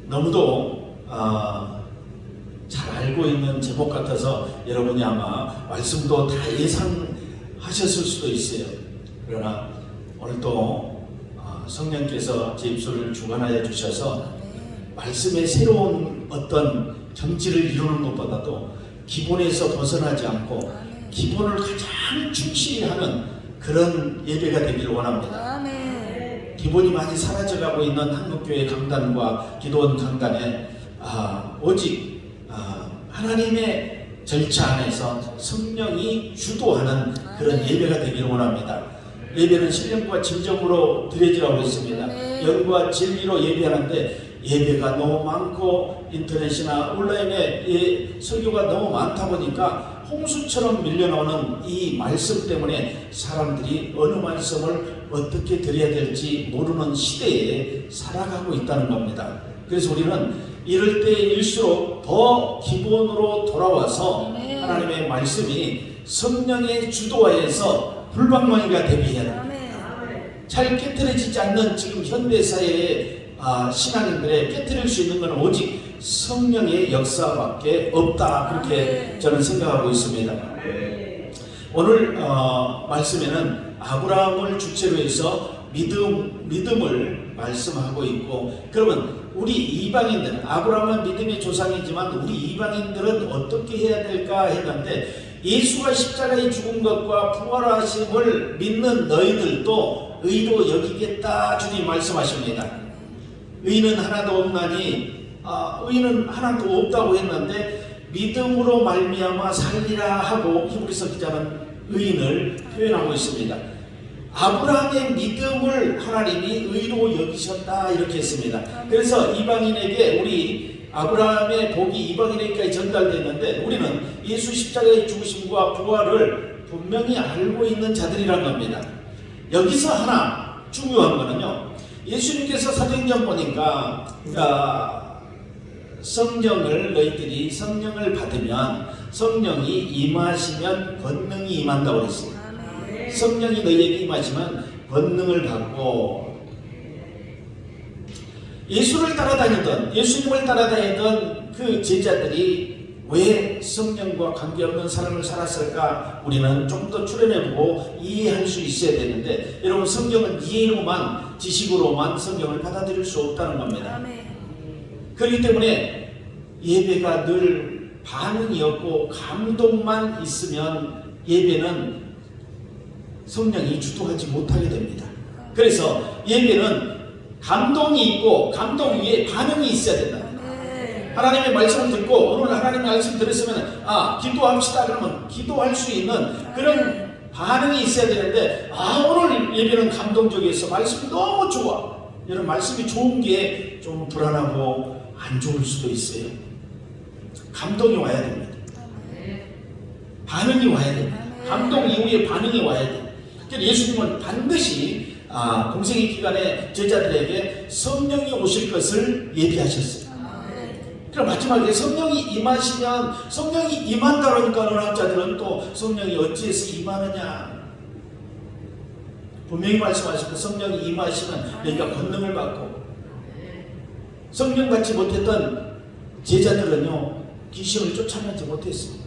너무도 잘 알고 있는 제목 같아서 여러분이 아마 말씀도 다 예상하셨을 수도 있어요. 그러나 오늘 또 성령께서 제 입술을 주관하여 주셔서 말씀의 새로운 어떤 경지를 이루는 것보다도 기본에서 벗어나지 않고 기본을 가장 충실히 하는 그런 예배가 되기를 원합니다. 기본이 많이 사라져가고 있는 한국교회 강단과 기도원 강단에 오직 하나님의 절차 안에서 성령이 주도하는 그런 예배가 되기를 원합니다. 예배는 신령과 진정으로 드려지라고 했습니다. 영과 진리로 예배하는데 예배가 너무 많고 인터넷이나 온라인에 설교가 너무 많다 보니까 홍수처럼 밀려나오는 이 말씀 때문에 사람들이 어느 말씀을 어떻게 드려야 될지 모르는 시대에 살아가고 있다는 겁니다. 그래서 우리는 이럴 때일수록 더 기본으로 돌아와서 하나님의 말씀이 성령의 주도하에서 불방망이가 되게 해야 됩니다. 잘 깨트려지지 않는 지금 현대사회의 신앙인들의 깨트릴 수 있는 것은 오직 성령의 역사밖에 없다, 그렇게 저는 생각하고 있습니다. 오늘 말씀에는 아브라함을 주체로 해서 믿음을 말씀하고 있고, 그러면 우리 이방인들은, 아브라함은 믿음의 조상이지만 우리 이방인들은 어떻게 해야 될까 했는데, 예수가 십자가에 죽은 것과 부활하심을 믿는 너희들도 의로 여기겠다 주님 말씀하십니다. 의는 하나도 없나니, 의는 하나도 없다고 했는데 믿음으로 말미암아 살리라 하고 히브리서 기자는 의인을 표현하고 있습니다. 아브라함의 믿음을 하나님이 의로 여기셨다 이렇게 했습니다. 그래서 이방인에게 우리 아브라함의 복이 이방인에게까지 전달됐는데, 우리는 예수 십자가의 죽으심과 부활을 분명히 알고 있는 자들이란 겁니다. 여기서 하나 중요한 거는요, 예수님께서 사도행전 보니까 성령을 너희들이 성령을 받으면 성령이 임하시면 권능이 임한다고 그랬습니다. 성령이 너희에게 임하시면 권능을 받고, 예수님을 따라다니던 그 제자들이 왜 성령과 관계없는 삶을 살았을까? 우리는 좀 더 추려내보고 이해할 수 있어야 되는데, 여러분, 성경은 이해로만, 지식으로만 성경을 받아들일 수 없다는 겁니다. 그렇기 때문에 예배가 늘 반응이 없고 감동만 있으면 예배는 성령이 주도하지 못하게 됩니다. 그래서 예배는 감동이 있고 감동 위에 반응이 있어야 된다. 하나님의 말씀을 듣고 오늘 하나님의 말씀 들었으면 기도합시다 그러면 기도할 수 있는 그런 반응이 있어야 되는데, 오늘 예배는 감동적이어서 말씀이 너무 좋아, 이런 말씀이 좋은 게 좀 불안하고 안 좋을 수도 있어요. 감동이 와야 됩니다. 반응이 와야 됩니다. 감동 이후에 반응이 와야 돼요. 그래서 예수님은 반드시 공생의 기간에 제자들에게 성령이 오실 것을 예비하셨어요. 그럼 마지막에 성령이 임하시면, 성령이 임한다 그러니까 어느 학자들은 또 성령이 어찌해서 임하느냐, 분명히 말씀하셨고 성령이 임하시면 너희가 권능을 받고, 성령 받지 못했던 제자들은요 귀신을 쫓아내지 못했습니다.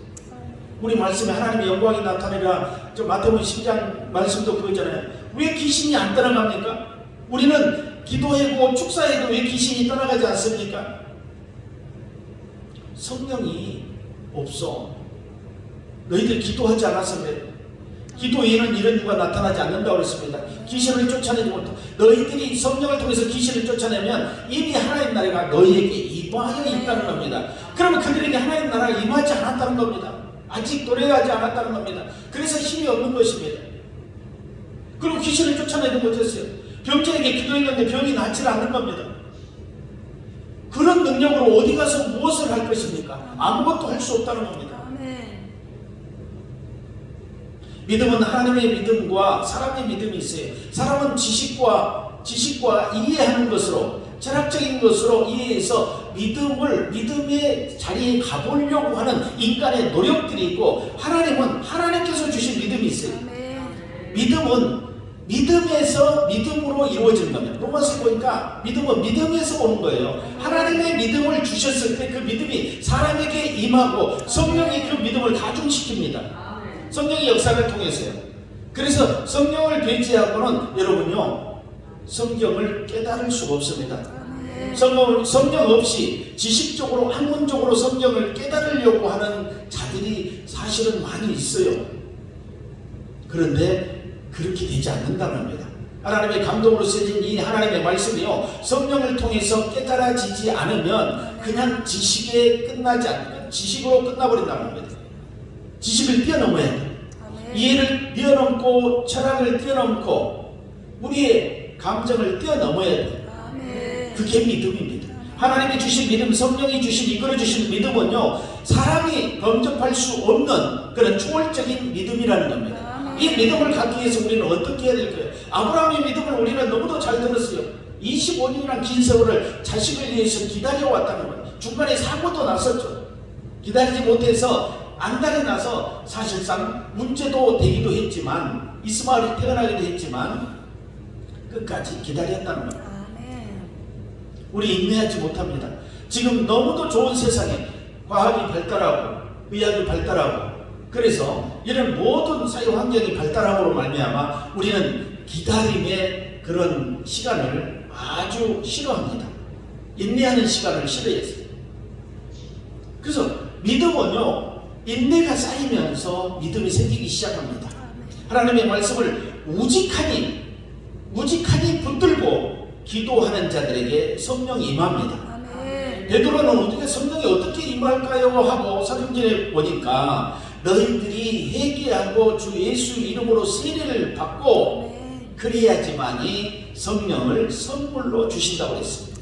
우리 말씀에 하나님의 영광이 나타내라, 마태복음 10장 말씀도 그거잖아요. 왜 귀신이 안 떠나갑니까? 우리는 기도해도 축사해도 왜 귀신이 떠나가지 않습니까? 성령이 없어. 너희들 기도하지 않아서 그래. 기도 외에는 이런 이유가 나타나지 않는다고 그랬습니다. 귀신을 쫓아내지 못해. 너희들이 성령을 통해서 귀신을 쫓아내면 이미 하나님 나라가 너희에게 임하여 있다는 겁니다. 그러면 그들에게 하나님 나라가 임하지 않았다는 겁니다. 아직 도래하지 않았다는 겁니다. 그래서 힘이 없는 것입니다. 그리고 귀신을 쫓아내지 못했어요. 병자에게 기도했는데 병이 낫지 않는 겁니다. 그런 능력으로 어디 가서 무엇을 할 것입니까? 아무것도 할 수 없다는 겁니다. 믿음은 하나님의 믿음과 사람의 믿음이 있어요. 사람은 지식과 이해하는 것으로, 철학적인 것으로 이해해서 믿음의 자리에 가보려고 하는 인간의 노력들이 있고, 하나님은 하나님께서 주신 믿음이 있어요. 믿음은 믿음에서 믿음으로 이루어지는 겁니다. 로마서에 보니까 믿음은 믿음에서 오는 거예요. 하나님의 믿음을 주셨을 때 그 믿음이 사람에게 임하고 성령이 그 믿음을 가중시킵니다. 성령의 역사를 통해서요. 그래서 성령을 배제하고는 여러분요, 성경을 깨달을 수가 없습니다. 성령 없이 지식적으로 학문적으로 성경을 깨달으려고 하는 자들이 사실은 많이 있어요. 그런데 그렇게 되지 않는다는 겁니다. 하나님의 감동으로 쓰여진 이 하나님의 말씀이요, 성령을 통해서 깨달아지지 않으면 그냥 지식에 끝나지 않고 지식으로 끝나버린다는 겁니다. 지식을 뛰어넘어야 돼요. 이해를 뛰어넘고 철학을 뛰어넘고 우리의 감정을 뛰어넘어야 돼요. 그게 믿음입니다. 하나님이 주신 믿음, 성령이 주신 이끌어 주신 믿음은요, 사람이 범접할 수 없는 그런 초월적인 믿음이라는 겁니다. 이 믿음을 갖기 위해서 우리는 어떻게 해야 될까요? 아브라함의 믿음을 우리는 너무도 잘 들었어요. 25년이란 긴 세월을 자식을 위해서 기다려왔다는 거예요. 중간에 사고도 났었죠. 기다리지 못해서 안달이 나서 사실상 문제도 되기도 했지만, 이스마엘이 태어나기도 했지만 끝까지 기다렸다는 거예요. 우리 인내하지 못합니다. 지금 너무도 좋은 세상에 과학이 발달하고 의학이 발달하고 그래서 이런 모든 사회 환경이 발달함으로 말미암아 우리는 기다림의 그런 시간을 아주 싫어합니다. 인내하는 시간을 싫어했어요. 그래서 믿음은요, 인내가 쌓이면서 믿음이 생기기 시작합니다. 하나님의 말씀을 우직하니 붙들고 기도하는 자들에게 성령이 임합니다. 베드로는 어떻게 성령이 어떻게 임할까요? 하고 사도행전에 보니까 너희들이 회개하고 주 예수 이름으로 세례를 받고 그래야지만이 성령을 선물로 주신다고 했습니다.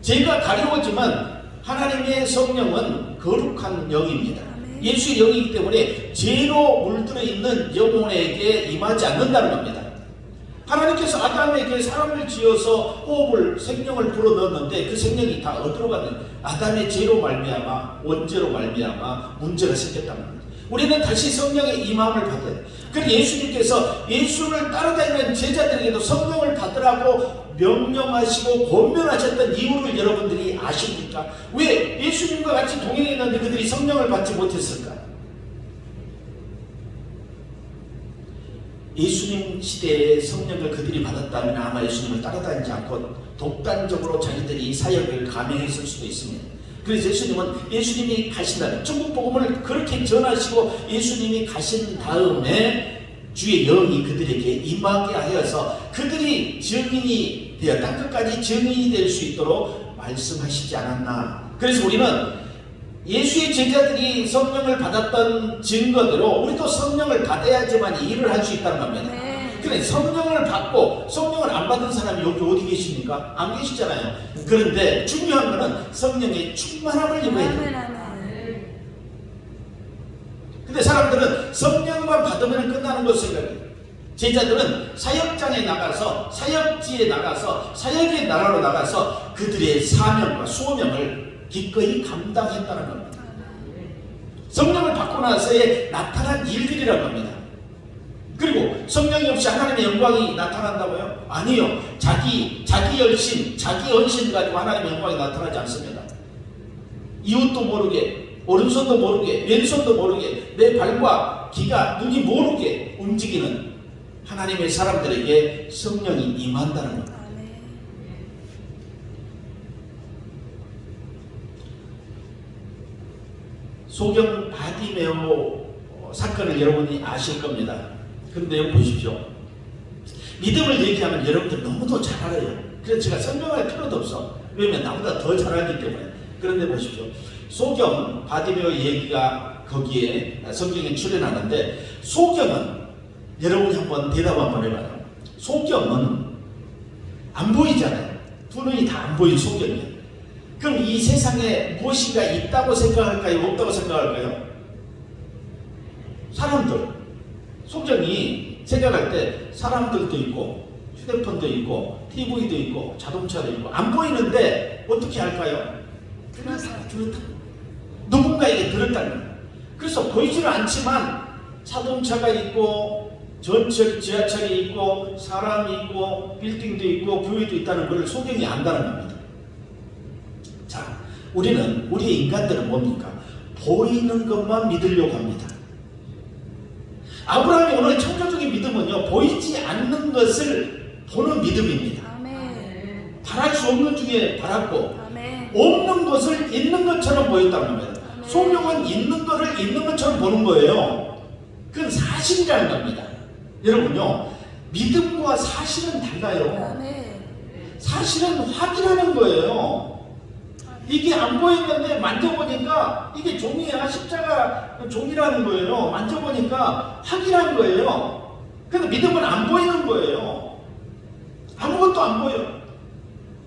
제가 가려우지만 하나님의 성령은 거룩한 영입니다. 예수의 영이기 때문에 죄로 물들어 있는 영혼에게 임하지 않는다는 겁니다. 하나님께서 아담에게 사람을 지어서 호흡을, 생명을 불어넣었는데 그 생명이 다 어디로 갔는지 아담의 죄로 말미암아, 원죄로 말미암아 문제가 생겼다는 겁니다. 우리는 다시 성령의 임함을 받아야 돼요. 그래서 예수님께서 예수를 따라다니는 제자들에게도 성령을 받으라고 명령하시고 권면하셨던 이유를 여러분들이 아십니까? 왜 예수님과 같이 동행했는데 그들이 성령을 받지 못했을까? 예수님 시대에 성령을 그들이 받았다면 아마 예수님을 따라다니지 않고 독단적으로 자기들이 사역을 감행했을 수도 있습니다. 그래서 예수님이 가신 다음에 천국 복음을 그렇게 전하시고 예수님이 가신 다음에 주의 영이 그들에게 임하게 하여서 그들이 증인이 되어 땅끝까지 증인이 될 수 있도록 말씀하시지 않았나. 그래서 우리는 예수의 제자들이 성령을 받았던 증거대로 우리도 성령을 받아야지만 일을 할 수 있다는 겁니다. 그래, 성령을 받고 성령을 안 받은 사람이 여기 어디 계십니까? 안 계시잖아요. 그런데 중요한 것은 성령의 충만함을 입어야 돼요. 근데 사람들은 성령만 받으면 끝나는 것을 생각해요. 제자들은 사역장에 나가서, 사역지에 나가서, 사역의 나라로 나가서 그들의 사명과 소명을 기꺼이 감당했다는 겁니다. 성령을 받고 나서의 나타난 일들이라고 합니다. 그리고 성령이 없이 하나님의 영광이 나타난다고요? 아니요. 자기 열심, 자기 헌신 가지고 하나님의 영광이 나타나지 않습니다. 이웃도 모르게, 오른손도 모르게, 왼손도 모르게, 내 발과 귀가, 눈이 모르게 움직이는 하나님의 사람들에게 성령이 임한다는 겁니다. 소경 바디메오 사건을 여러분이 아실 겁니다. 그런데 여기 보십시오. 믿음을 얘기하면 여러분들 너무도 잘 알아요. 그래서 제가 설명할 필요도 없어. 왜냐면 나보다 더 잘 알기 때문에. 그런데 보십시오. 소경 바디메오 얘기가 거기에 성경에 출연하는데, 소경은 여러분이 한번 대답 한번 해봐요. 소경은 안 보이잖아요. 두 눈이 다 안 보인 소경이에요. 그럼 이 세상에 무엇인가 있다고 생각할까요? 없다고 생각할까요? 사람들. 소경이 생각할 때 사람들도 있고 휴대폰도 있고 TV도 있고 자동차도 있고 안 보이는데 어떻게 할까요? 들었다. 누군가에게 들었다는 거예요. 그래서 보이지는 않지만 자동차가 있고 전철, 지하철이 있고 사람이 있고 빌딩도 있고 교회도 있다는 걸 성경이 안다는 겁니다. 자, 우리 인간들은 뭡니까? 보이는 것만 믿으려고 합니다. 아브라함이 오늘 창조적인 믿음은요, 보이지 않는 것을 보는 믿음입니다. 아멘. 바랄 수 없는 중에 바랐고, 아멘. 없는 것을 있는 것처럼 보였다는 겁니다. 아멘. 성령은 있는 것을 있는 것처럼 보는 거예요. 그건 사실이라는 겁니다. 여러분요, 믿음과 사실은 달라요. 아멘. 사실은 확인하는 거예요. 이게 안 보였는데 만져보니까 이게 종이야, 십자가 종이라는 거예요. 만져보니까 확인한 거예요. 근데 믿음은 안 보이는 거예요. 아무것도 안 보여.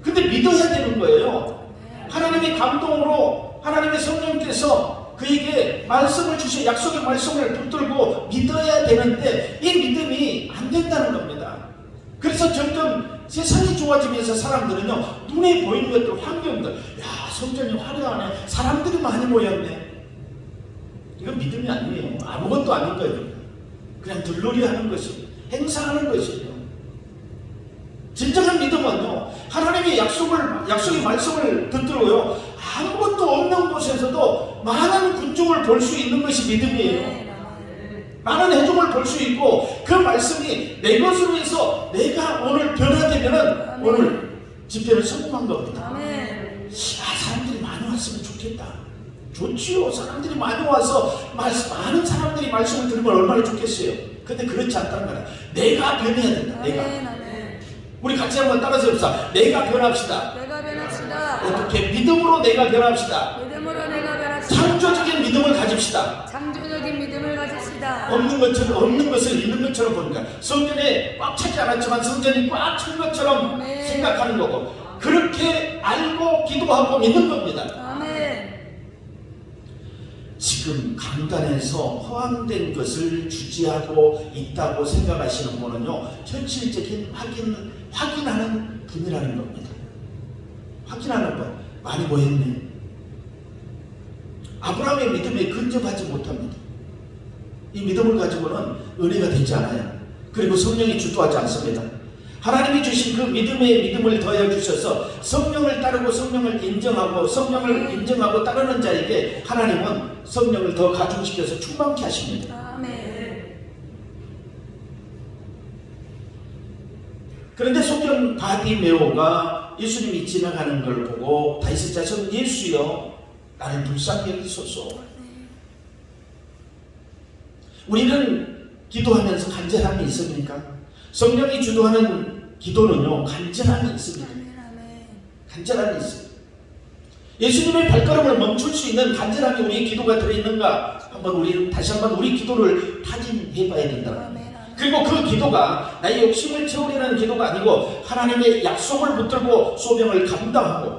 근데 믿어야 되는 거예요. 하나님의 감동으로 하나님의 성령께서 그에게 말씀을 주셔, 약속의 말씀을 붙들고 믿어야 되는데 이 믿음이 안 된다는 겁니다. 그래서 점점 세상이 좋아지면서 사람들은요, 눈에 보이는 것들, 환경들, 야, 성전이 화려하네, 사람들이 많이 모였네. 이건 믿음이 아니에요. 아무것도 아닌 거예요. 그냥 들러리 하는 것이, 행사하는 것이에요. 진정한 믿음은요, 하나님의 약속의 말씀을 듣들어요, 아무것도 없는 곳에서도 많은 군중을 볼 수 있는 것이 믿음이에요. 많은 해중을 볼 수 있고 그 말씀이 내 것으로 해서 내가 오늘 변화되면은 오늘 집회를 성공한 겁니다. 아멘. 사람들이 많이 왔으면 좋겠다. 좋지요. 사람들이 많이 와서 많은 사람들이 말씀을 들으면 얼마나 좋겠어요. 근데 그렇지 않다는 거야. 내가 변해야 된다. 내가. 아멘. 우리 같이 한번 따라서 해봅시다. 내가 변합시다. 내가 변합시다. 어떻게? 믿음으로 내가 변합시다. 믿음으로 내가 변합시다. 창조적인 믿음을 가집시다. 창조적인 믿음을 가집시다. 없는 것을 있는 것처럼 보는 거야. 성전에 꽉 차지 않았지만 성전이 꽉 찬 것처럼 아멘. 생각하는 거고, 그렇게 알고 기도하고 믿는 겁니다. 아멘. 지금 강단에서 허황된 것을 주지하고 있다고 생각하시는 분은요, 현실적인 확인하는 분이라는 겁니다. 확인하는 분. 많이 보였네. 아브라함의 믿음에 근접하지 못합니다. 이 믿음을 가지고는 은혜가 되지 않아요. 그리고 성령이 주도하지 않습니다. 하나님이 주신 그 믿음을 더해 주셔서 성령을 따르고 성령을 인정하고 따르는 자에게 하나님은 성령을 더 가중시켜서 충만케 하십니다. 아멘. 그런데 소경 바디메오가 예수님이 지나가는 걸 보고 다윗의 자손 예수여, 나를 불쌍히 여기소서. 우리는 기도하면서 간절함이 있습니까? 성령이 주도하는 기도는요, 간절함이 있습니다. 간절함이 있습니다. 예수님의 발걸음을 멈출 수 있는 간절함이 우리의 기도가 들어있는가? 다시 한번 우리 기도를 타진해 봐야 된다. 그리고 그 기도가 나의 욕심을 채우려는 기도가 아니고 하나님의 약속을 붙들고 소명을 감당하고,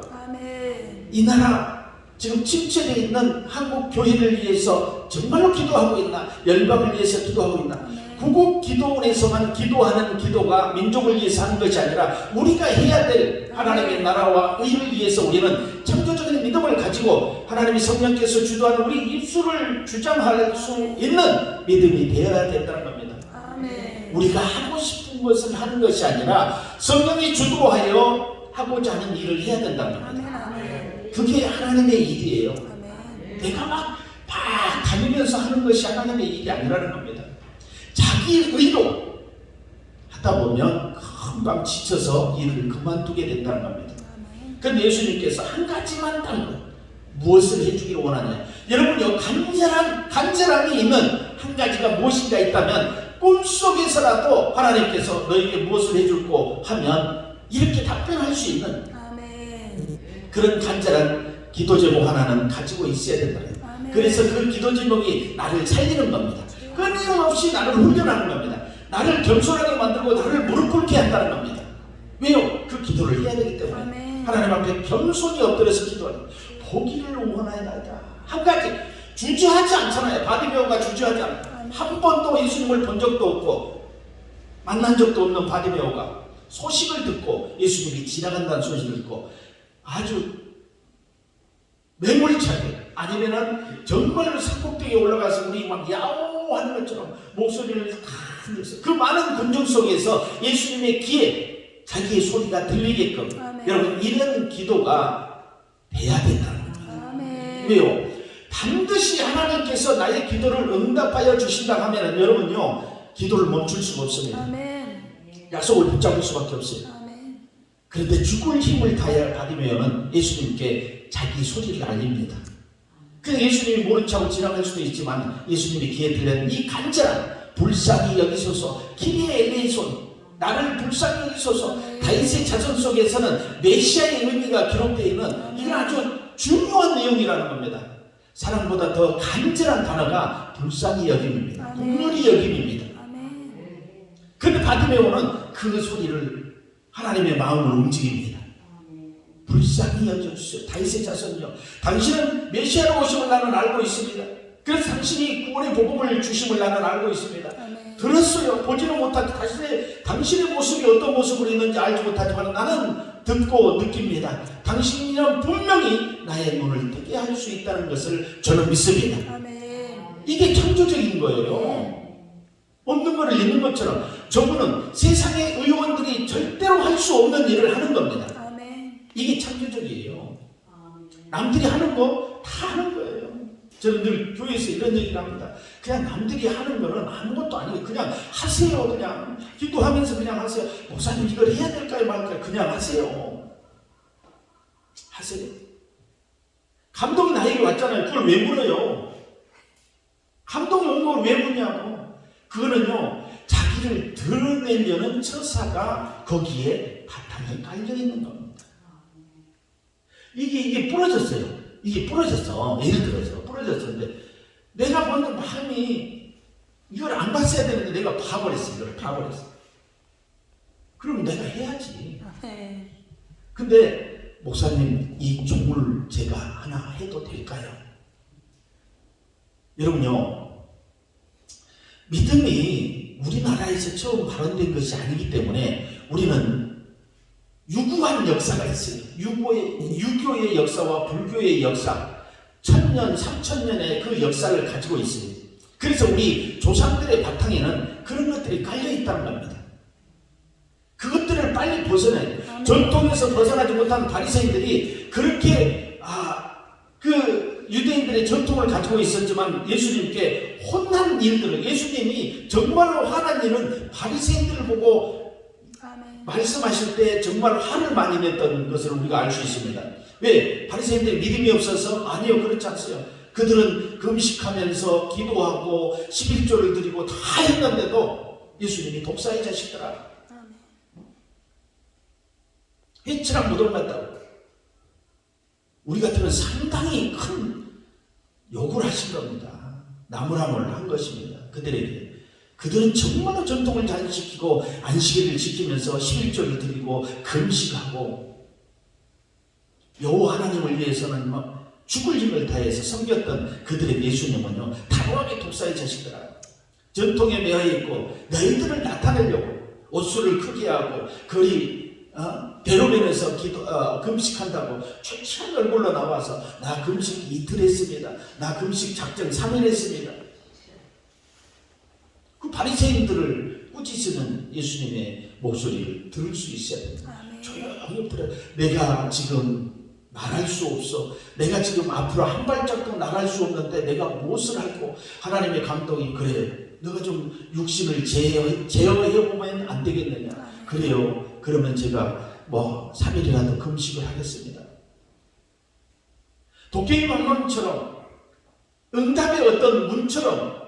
이 나라 지금 침체되어 있는 한국 교회를 위해서 정말로 기도하고 있나? 열방을 위해서 기도하고 있나? 구국 기도원에서만 기도하는 기도가 민족을 위해서 하는 것이 아니라 우리가 해야 될 하나님의 나라와 의를 위해서 우리는 창조적인 믿음을 가지고 하나님의 성령께서 주도하는 우리 입술을 주장할 수 있는 믿음이 되어야 된다는 겁니다. 우리가 하고 싶은 것을 하는 것이 아니라 성령이 주도하여 하고자 하는 일을 해야 된다는 겁니다. 그게 하나님의 일이에요. 내가 막 다니면서 하는 것이 하나님의 일이 아니라는 겁니다. 자기 의로 하다 보면 금방 지쳐서 일을 그만두게 된다는 겁니다. 그런데 예수님께서 한 가지만 딴 것, 무엇을 해주기를 원하냐? 여러분요, 간절함이 있는 한 가지가 무엇인가 있다면 꿈속에서라도 하나님께서 너에게 무엇을 해줄고 하면 이렇게 답변할 수 있는 그런 간절한 기도 제목 하나는 가지고 있어야 된다. 그래서 그 기도 제목이 나를 살리는 겁니다. 끊임없이 나를 훈련하는 겁니다. 나를 겸손하게 만들고 나를 무릎 꿇게 한다는 겁니다. 왜요? 그 기도를 해야 되기 때문에. 하나님 앞에 겸손히 엎드려서 기도하는, 보기를 원하나이다. 한 가지 주저하지 않잖아요. 바디메오가 주저하지 않아요. 한 번도 예수님을 본 적도 없고 만난 적도 없는 바디메오가 소식을 듣고, 예수님이 지나간다는 소식을 듣고 아주 매몰차게 아니면은 정말로 산꼭대기에 올라가서 우리 막 야호하는 것처럼 목소리를 다 내서 그 많은 군중 속에서 예수님의 귀에 자기의 소리가 들리게끔 아멘. 여러분 이런 기도가 돼야 된다는 거예요. 아멘. 왜요? 반드시 하나님께서 나의 기도를 응답하여 주신다 하면은 여러분요 기도를 멈출 수가 없습니다. 아멘. 약속을 붙잡을 수밖에 없어요. 아멘. 그런데 죽을 힘을 받으면은 예수님께 자기 소리를 알립니다. 그 예수님이 모른 척하고 지나갈 수도 있지만 예수님의 귀에 들리는 이 간절한 불쌍히 여기소서 키리에 엘레이손 나를 불쌍히 여기소서 다윗의 자손 속에서는 메시아의 의미가 기록되어 있는 이건 아주 중요한 내용이라는 겁니다. 사랑보다 더 간절한 단어가 불쌍히 여김입니다. 긍휼히 여김입니다. 아멘. 그런데 바디메오는 그 소리를 하나님의 마음을 움직입니다. 불쌍히 여겨주세요. 다윗의 자손이여 당신은 메시아로 오심을 나는 알고 있습니다. 그래서 당신이 구원의 복음을 주심을 나는 알고 있습니다. 아멘. 들었어요. 보지는 못하고 당신의 모습이 어떤 모습으로 있는지 알지 못하지만 나는 듣고 느낍니다. 당신이란 분명히 나의 눈을 뜨게 할 수 있다는 것을 저는 믿습니다. 아멘. 이게 창조적인 거예요. 없는 것을 있는 것처럼 저분은 세상의 의원들이 절대로 할 수 없는 일을 하는 겁니다. 아멘. 이게 창조적이에요. 남들이 하는 거 다 하는 거예요. 저는 늘 교회에서 이런 얘기를 합니다. 그냥 남들이 하는 거는 아무것도 아니에요. 그냥 하세요. 그냥 기도하면서 그냥 하세요. 목사님 이걸 해야 될까요 말까요? 그냥 하세요. 하세요. 감동이 나에게 왔잖아요. 그걸 왜 물어요? 감동이 온 걸 왜 묻냐고. 그거는요 자기를 드러내려는 처사가 거기에 바탕에 깔려있는 겁니다. 이게 부러졌어요. 이게 부러졌어. 예를 들어서 부러졌는데 내가 보는 마음이 이걸 안 봤어야 되는데 내가 봐버렸어. 이걸 봐버렸어. 그럼 내가 해야지. 아멘. 근데 목사님 이 종을 제가 하나 해도 될까요? 여러분요 믿음이 우리나라에서 처음 발원된 것이 아니기 때문에 우리는 유구한 역사가 있어요. 유교의 역사와 불교의 역사 1000년, 3000년의 그 역사를 가지고 있어요. 그래서 우리 조상들의 바탕에는 그런 것들이 깔려있다는 겁니다. 그것들을 빨리 벗어내야 돼요. 전통에서 벗어나지 못한 바리새인들이 그렇게 그 유대인들의 전통을 가지고 있었지만 예수님께 혼난 일들을 예수님이 정말로 화난 일은 바리새인들을 보고 아멘. 말씀하실 때 정말 화를 많이 냈던 것을 우리가 알 수 있습니다. 왜? 바리새인들이 믿음이 없어서? 아니요, 그렇지 않아요. 그들은 금식하면서 기도하고 11조를 드리고 다 했는데도 예수님이 독사의 자식들아 해치랑 무덤 같다고. 우리 같으면 상당히 큰 욕을 하신 겁니다. 나무라물 한 것입니다. 그들에게. 그들은 정말로 전통을 잘 지키고 안식일을 지키면서 11조를 드리고 금식하고 여호와 하나님을 위해서는 막 죽을 힘을 다해서 섬겼던 그들의 예수님은요 단호하게 독사의 자식들아 전통에 매여 있고 너희들을 나타내려고 옷수를 크게 하고 거리 대로변에서 금식한다고 최치한 얼굴로 나와서 나 금식 이틀 했습니다. 나 금식 작정 3일 했습니다. 그 바리새인들을 꾸짖으는 예수님의 목소리를 들을 수 있어야 됩니다. 조용히 들어. 내가 지금 말할 수 없어. 내가 지금 앞으로 한 발짝도 나갈 수 없는데 내가 무엇을 할고 하나님의 감동이 그래. 너가 좀 육신을 제어해보면 안 되겠느냐. 그래요. 그러면 제가 3일이라도 금식을 하겠습니다. 도깨비 방론처럼 응답의 어떤 문처럼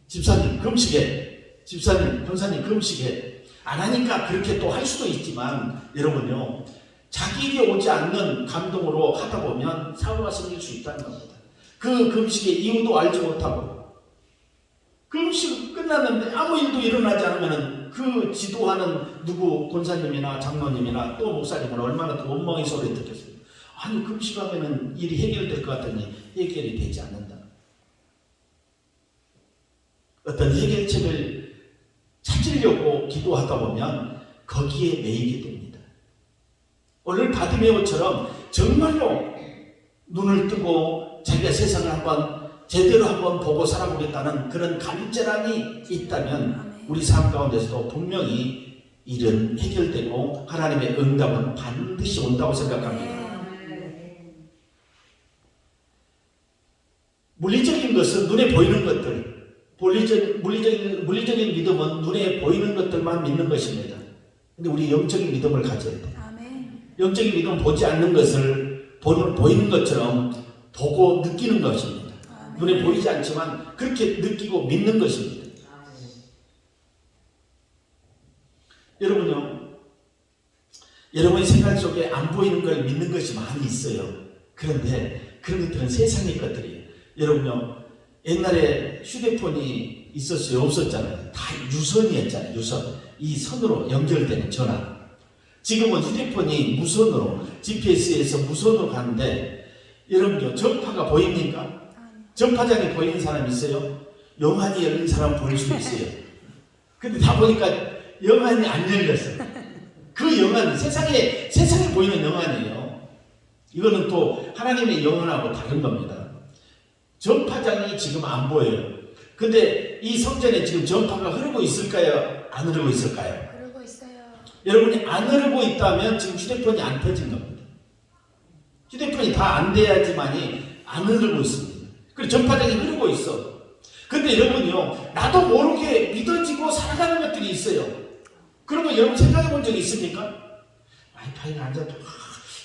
집사님 금식해. 집사님, 형사님 금식해. 안 하니까 그렇게 또 할 수도 있지만 여러분요. 자기에게 오지 않는 감동으로 하다 보면 사고가 생길 수 있다는 겁니다. 그 금식의 이유도 알지 못하고 금식 끝났는데 아무 일도 일어나지 않으면 그 지도하는 누구 권사님이나 장로님이나 또 목사님은 얼마나 더 원망의 소리를 듣겠어요. 아니 금식하면 일이 해결될 것 같더니 해결이 되지 않는다. 어떤 해결책을 찾으려고 기도하다 보면 거기에 매이게 됩니다. 오늘 바디메오처럼 정말로 눈을 뜨고 자기가 세상을 한번 제대로 한번 보고 살아보겠다는 그런 간절함이 있다면 우리 삶 가운데서도 분명히 일은 해결되고 하나님의 응답은 반드시 온다고 생각합니다. 물리적인 것은 눈에 보이는 것들, 물리적인 믿음은 눈에 보이는 것들만 믿는 것입니다. 근데 우리 영적인 믿음을 가져야 돼요. 영적인 믿음은 보지 않는 것을 보이는 것처럼 보고 느끼는 것입니다. 눈에 보이지 않지만 그렇게 느끼고 믿는 것입니다. 여러분요, 여러분의 생각 속에 안 보이는 걸 믿는 것이 많이 있어요. 그런데 그런 것들은 세상의 것들이에요. 여러분요, 옛날에 휴대폰이 있었어요? 없었잖아요. 다 유선이었잖아요. 유선. 이 선으로 연결되는 전화. 지금은 휴대폰이 무선으로, GPS에서 무선으로 가는데, 여러분요, 전파가 보입니까? 전파장이 보이는 사람 있어요? 영안이 열린 사람 보일 수 있어요. 근데 다 보니까 영안이 안 열렸어요. 그 영안, 세상에 보이는 영안이에요. 이거는 또 하나님의 영안하고 다른 겁니다. 전파장이 지금 안 보여요. 근데 이 성전에 지금 전파가 흐르고 있을까요? 안 흐르고 있을까요? 흐르고 있어요. 여러분이 안 흐르고 있다면 지금 휴대폰이 안 펴진 겁니다. 휴대폰이 다 안 돼야지만이 안 흐르고 있습니다. 그리고 전파장이 흐르고 있어. 근데 여러분이요, 나도 모르게 믿어지고 살아가는 것들이 있어요. 그런 거 여러분 생각해 본 적이 있습니까? 와이파이가 앉아도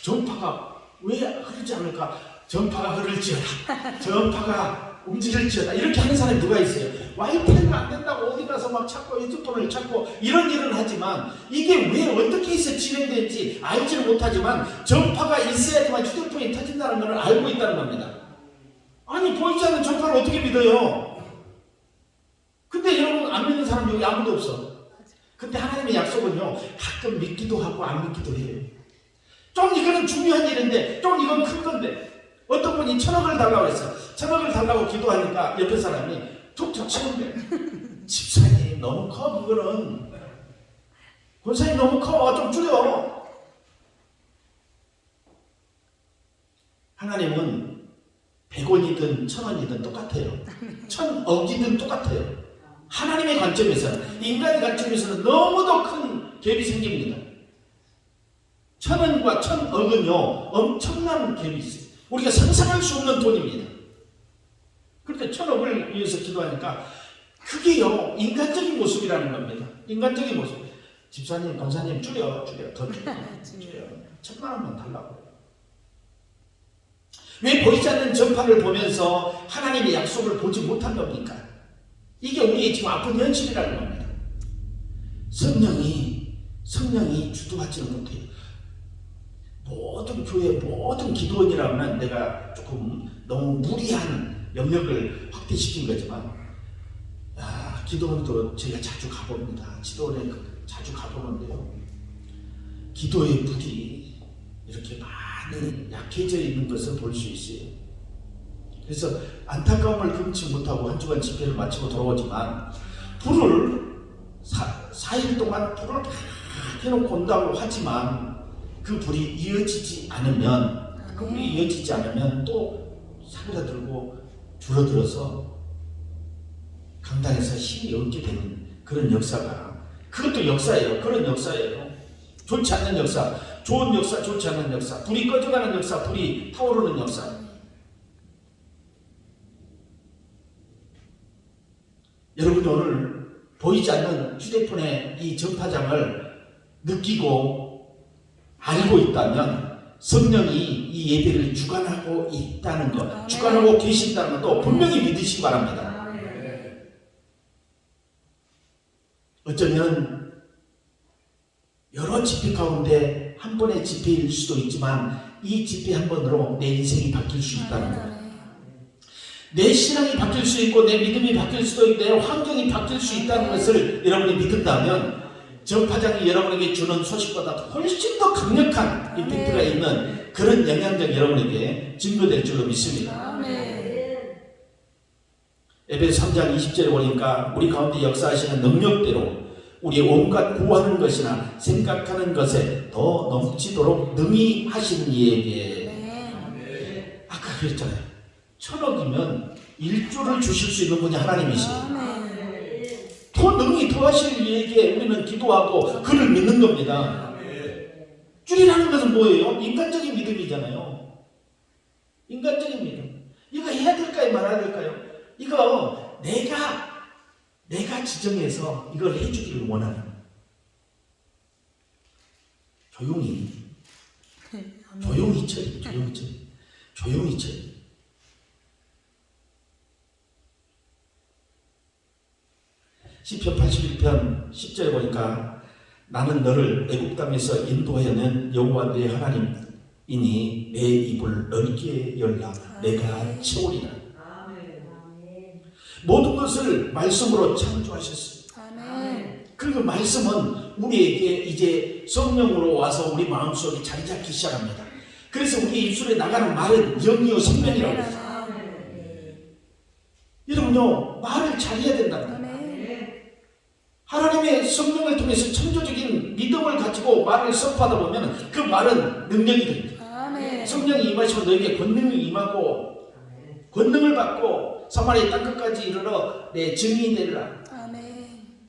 전파가 왜 흐르지 않을까? 전파가 흐를지어다. 전파가 움직일지어다. 이렇게 하는 사람이 누가 있어요? 와이파이가 안 된다고 어디 가서 막 찾고 휴대폰을 찾고 이런 일은 하지만 이게 왜 어떻게 해서 진행되는지 알지는 못하지만 전파가 있어야지만 휴대폰이 터진다는 걸 알고 있다는 겁니다. 아니 보이지 않는 전파를 어떻게 믿어요? 근데 여러분 안 믿는 사람 여기 아무도 없어. 근데 하나님의 약속은요, 가끔 믿기도 하고 안 믿기도 해요. 좀 이거는 중요한 일인데 좀 이건 큰 건데 어떤 분이 1,000억을 달라고 했어. 1,000억을 달라고 기도하니까 옆에 사람이 툭툭 치는데 집사님 너무 커. 그거는 권사님 너무 커. 좀 줄여. 하나님은 100원이든 1,000원이든 똑같아요. 1,000억이든 똑같아요. 하나님의 관점에서는, 인간의 관점에서는 너무도 큰 갭이 생깁니다. 1,000원과 1,000억은요 엄청난 갭이 있어요. 우리가 상상할 수 없는 돈입니다. 그런데 1,000억을 위해서 기도하니까 그게요 인간적인 모습이라는 겁니다. 인간적인 모습. 집사님, 권사님 줄여 더 줄여. 1,000만 원만 달라고. 왜 보이지 않는 전파를 보면서 하나님의 약속을 보지 못한 겁니까? 이게 우리의 지금 아픈 현실이라는 겁니다. 성령이 주도하지는 못해요. 모든 교회, 모든 기도원이라면 내가 조금 너무 무리한 영역을 확대시킨 거지만, 기도원도 제가 자주 가봅니다. 기도원에 자주 가보는데요, 기도의 불이 이렇게 많이 약해져 있는 것을 볼 수 있어요. 그래서 안타까움을 금치 못하고 한 주간 집회를 마치고 돌아오지만, 불을 4일 동안 불을 다 해놓고 온다고 하지만 그 불이 이어지지 않으면 또 사그라들고 줄어들어서 강단에서 힘이 없게 되는 그런 역사가, 그것도 역사예요. 그런 역사예요. 좋지 않는 역사, 좋은 역사, 좋지 않는 역사, 불이 꺼져가는 역사, 불이 타오르는 역사. 여러분이 오늘 보이지 않는 휴대폰의 이 전파장을 느끼고 알고 있다면 성령이 이 예배를 주관하고 있다는 것, 주관하고 계신다는 것도 분명히 믿으시기 바랍니다. 어쩌면 여러 집회 가운데 한 번의 집회일 수도 있지만 이 집회 한 번으로 내 인생이 바뀔 수 있다는 것, 내 신앙이 바뀔 수 있고 내 믿음이 바뀔 수도 있고 내 환경이 바뀔 수 있다는 것을 여러분이 믿는다면 전파장이 여러분에게 주는 소식보다 훨씬 더 강력한 임팩트가 있는 그런 영향력 여러분에게 증거될 줄로 믿습니다. 에베소 3장 20절에 보니까 우리 가운데 역사하시는 능력대로 우리의 온갖 구하는 것이나 생각하는 것에 더 넘치도록 능히 하시는 이에게, 그랬잖아요. 1,000억이면 1조를 주실 수 있는 분이 하나님이시에요. 아멘. 더 능히 더하실 이에게 우리는 기도하고 그를 믿는 겁니다. 줄이라는 것은 뭐예요? 인간적인 믿음이잖아요. 인간적인 믿음. 이거 해야 될까요? 말아야 될까요? 이거 내가 지정해서 이걸 해주기를 원하는. 조용히 처리. 시편 81편 10절에 보니까 나는 너를 애굽 땅에서 인도하여낸 여호와 내 하나님이니 내 입을 넓게 열라 내가 채우리라. 모든 것을 말씀으로 창조하셨습니다. 아멘. 그 말씀은 우리에게 이제 성령으로 와서 우리 마음속에 자리 잡기 시작합니다. 그래서 우리 입술에 나가는 말은 영이요 생명이라고 했어요. 여러분요, 말을 잘해야 된다는 거예요. 하나님의 성령을 통해서 창조적인 믿음을 가지고 말을 선포하다 보면 그 말은 능력이 됩니다. 아멘. 성령이 임하시면 너에게 권능이 임하고 권능을 받고 사마리아 땅끝까지 이르러 내 증인이 되리라. 아멘.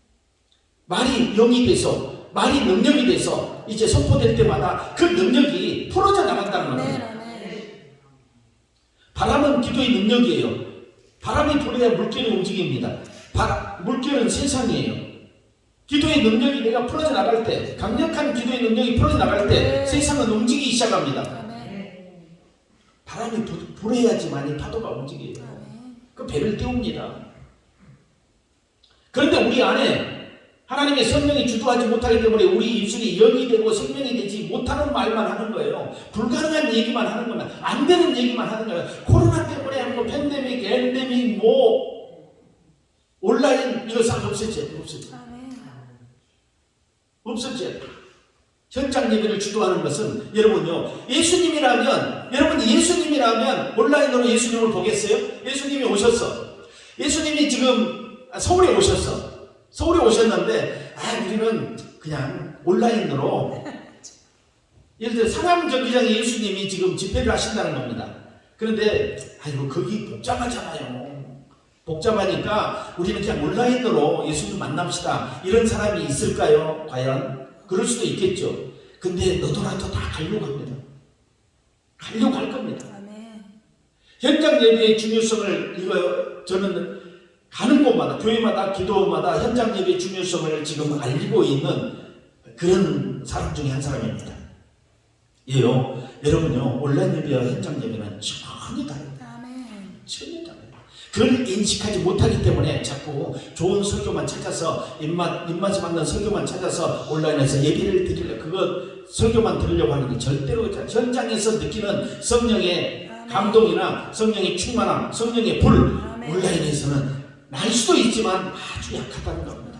말이 영이 돼서 말이 능력이 돼서 이제 선포될 때마다 그 능력이 풀어져 나간다는 겁니다. 아멘. 바람은 기도의 능력이에요. 바람이 불어야 물결이 움직입니다. 물결은 세상이에요. 기도의 능력이 내가 풀어져 나갈 때, 강력한 기도의 능력이 풀어져 나갈 때 세상은 움직이기 시작합니다. 아멘. 바람이 불어야지만이 파도가 움직여요. 아멘. 그 배를 띄웁니다. 그런데 우리 안에 하나님의 성령이 주도하지 못하기 때문에 우리 입술이 영이 되고 생명이 되지 못하는 말만 하는 거예요. 불가능한 얘기만 하는 거면 안 되는 얘기만 하는 거예요. 코로나 때문에 뭐 팬데믹, 엔데믹, 뭐 온라인 이거 싹 없었지. 없었지. 현장 예배를 주도하는 것은 여러분요, 여러분이 예수님이라면 온라인으로 예수님을 보겠어요? 예수님이 오셨어. 예수님이 지금 서울에 오셨어. 서울에 오셨는데 우리는 그냥 온라인으로 예를 들어 상암 경기장에 예수님이 지금 집회를 하신다는 겁니다. 그런데 거기 복잡하잖아요. 복잡하니까 우리는 그냥 온라인으로 예수님 만납시다. 이런 사람이 있을까요? 과연? 그럴 수도 있겠죠. 근데 너도나도 다 가려고 합니다. 가려고 할 겁니다. 아멘. 현장 예배의 중요성을 저는 가는 곳마다, 교회마다, 기도마다 현장 예배의 중요성을 지금 알리고 있는 그런 사람 중에 한 사람입니다. 예요. 여러분요, 온라인 예배와 현장 예배는 전혀 다릅니다. 전혀 다릅니다. 그걸 인식하지 못하기 때문에 자꾸 좋은 설교만 찾아서 입맛에 맞는 설교만 찾아서 온라인에서 예배를 드리려고 그거 설교만 들으려고 하는 게 절대로 현장에서 느끼는 성령의 감동이나 성령의 충만함, 성령의 불 온라인에서는 날 수도 있지만 아주 약하다는 겁니다.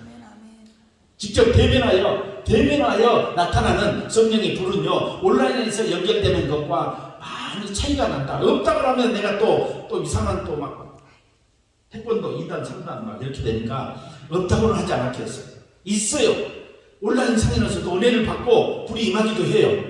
직접 대면하여 나타나는 성령의 불은요 온라인에서 연결되는 것과 많이 차이가 난다. 없다고 하면 내가 또 이상한 또 막 태권도 2단 3단 막 이렇게 되니까 없다고는 하지 않았겠어요. 있어요. 온라인 상에서도 은혜를 받고 불이 임하기도 해요.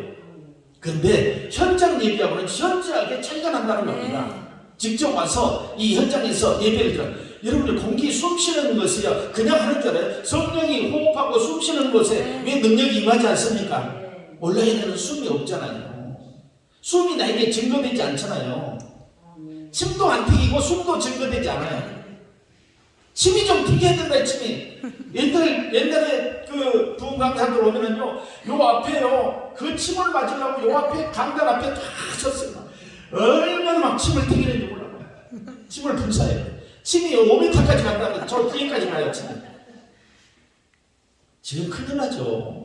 그런데 현장 예배하고는 현저하게 차이가 난다는 겁니다. 직접 와서 이 현장에서 예배를 들어요. 여러분들 공기 숨 쉬는 것이요 그냥 하는 줄 알아요? 성령이 호흡하고 숨 쉬는 것에 왜 능력이 임하지 않습니까? 온라인에는 숨이 없잖아요. 숨이 나에게 증거되지 않잖아요. 침도 안 튀기고 숨도 증거되지 않아요. 침이 좀 튀겨야 된다. 침이 옛날에 그 부흥 강사들 오면은요 요 앞에요 그 침을 맞으려고 요 앞에 강단 앞에 다 하셨어요. 얼마나 막 침을 튀기는지 몰라요. 침을 분사해요. 침이 5m까지 간다면 저 뒤에까지 가요. 침이. 지금 큰일 나죠.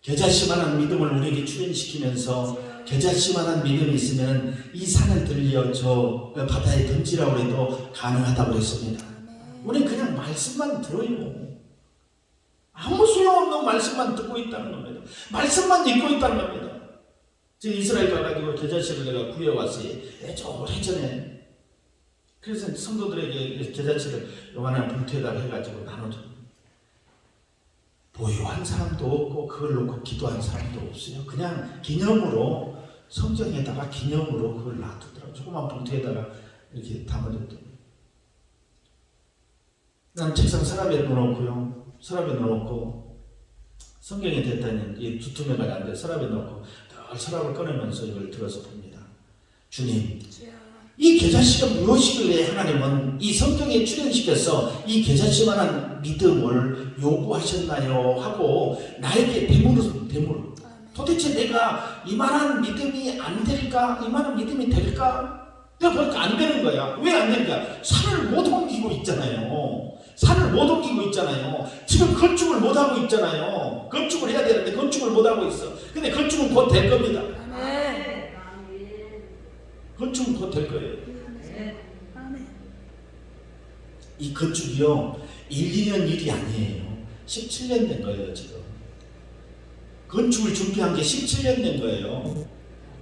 겨자씨만한 믿음을 우리에게 출현시키면서 겨자씨만한 믿음이 있으면 이 산을 들려 저 바다에 던지라고 해도 가능하다고 했습니다. 우리는 그냥 말씀만 들어요. 아무 소용없는 말씀만 듣고 있다는 겁니다. 말씀만 읽고 있다는 겁니다. 지금 이스라엘 가가지고 겨자씨를 내가 구해왔어요. 저 오래전에 그래서 성도들에게 계좌치를 요만한 봉투에다가 해가지고 나눠줘. 보유한 사람도 없고 그걸 놓고 기도한 사람도 없어요. 그냥 기념으로 성경에다가 기념으로 그걸 놔두더라고요. 조그만 봉투에다가 이렇게 담아뒀더니 난 책상 서랍에 넣어놓고요. 서랍에 넣어놓고 성경이 됐다니 이 두툼해가 안 돼. 서랍에 넣고 늘 서랍을 꺼내면서 이걸 들어서 봅니다. 주님, 이 계좌시가 무엇이길래 하나님은 이 성경에 출연시켜서 이 계좌시만한 믿음을 요구하셨나요? 하고 나에게 되물어. 도대체 내가 이만한 믿음이 안 될까? 이만한 믿음이 될까? 내가 보니까 안 되는 거야. 왜 안 될까? 산을 못 옮기고 있잖아요. 산을 못 옮기고 있잖아요. 지금 건축을 못 하고 있잖아요. 건축을 해야 되는데 건축을 못 하고 있어. 근데 건축은 곧 될 겁니다. 건축은 곧 될 거예요. 이 건축이요 1, 2년 일이 아니에요. 17년 된 거예요. 지금 건축을 준비한 게 17년 된 거예요.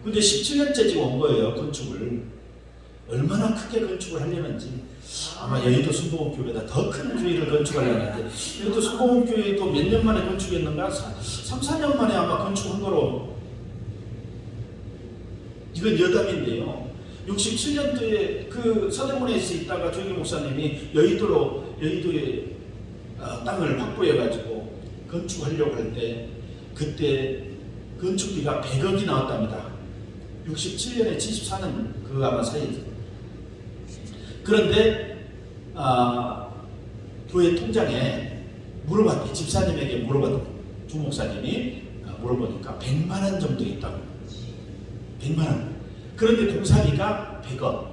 근데 17년째 지금 온 거예요. 건축을 얼마나 크게 건축을 하려는지. 아마 여의도 순복음교회보다 더 큰 교회를 건축하려는데 여의도 순복음교회도 몇 년 만에 건축했는가? 3, 4년 만에 아마 건축한 거로. 이건 여담인데요. 67년도에 그 서대문에서 있다가 조기 목사님이 여의도에 땅을 확보해가지고 건축하려고 할 때 그때 건축비가 100억이 나왔답니다. 67년에 74년 그 아마 사이에서. 그런데 교회 통장에 물어봤대. 집사님에게 물어봤대. 조 목사님이 물어보니까 100만 원 정도 있다고. 100만 원. 그런데 공사비가 100억.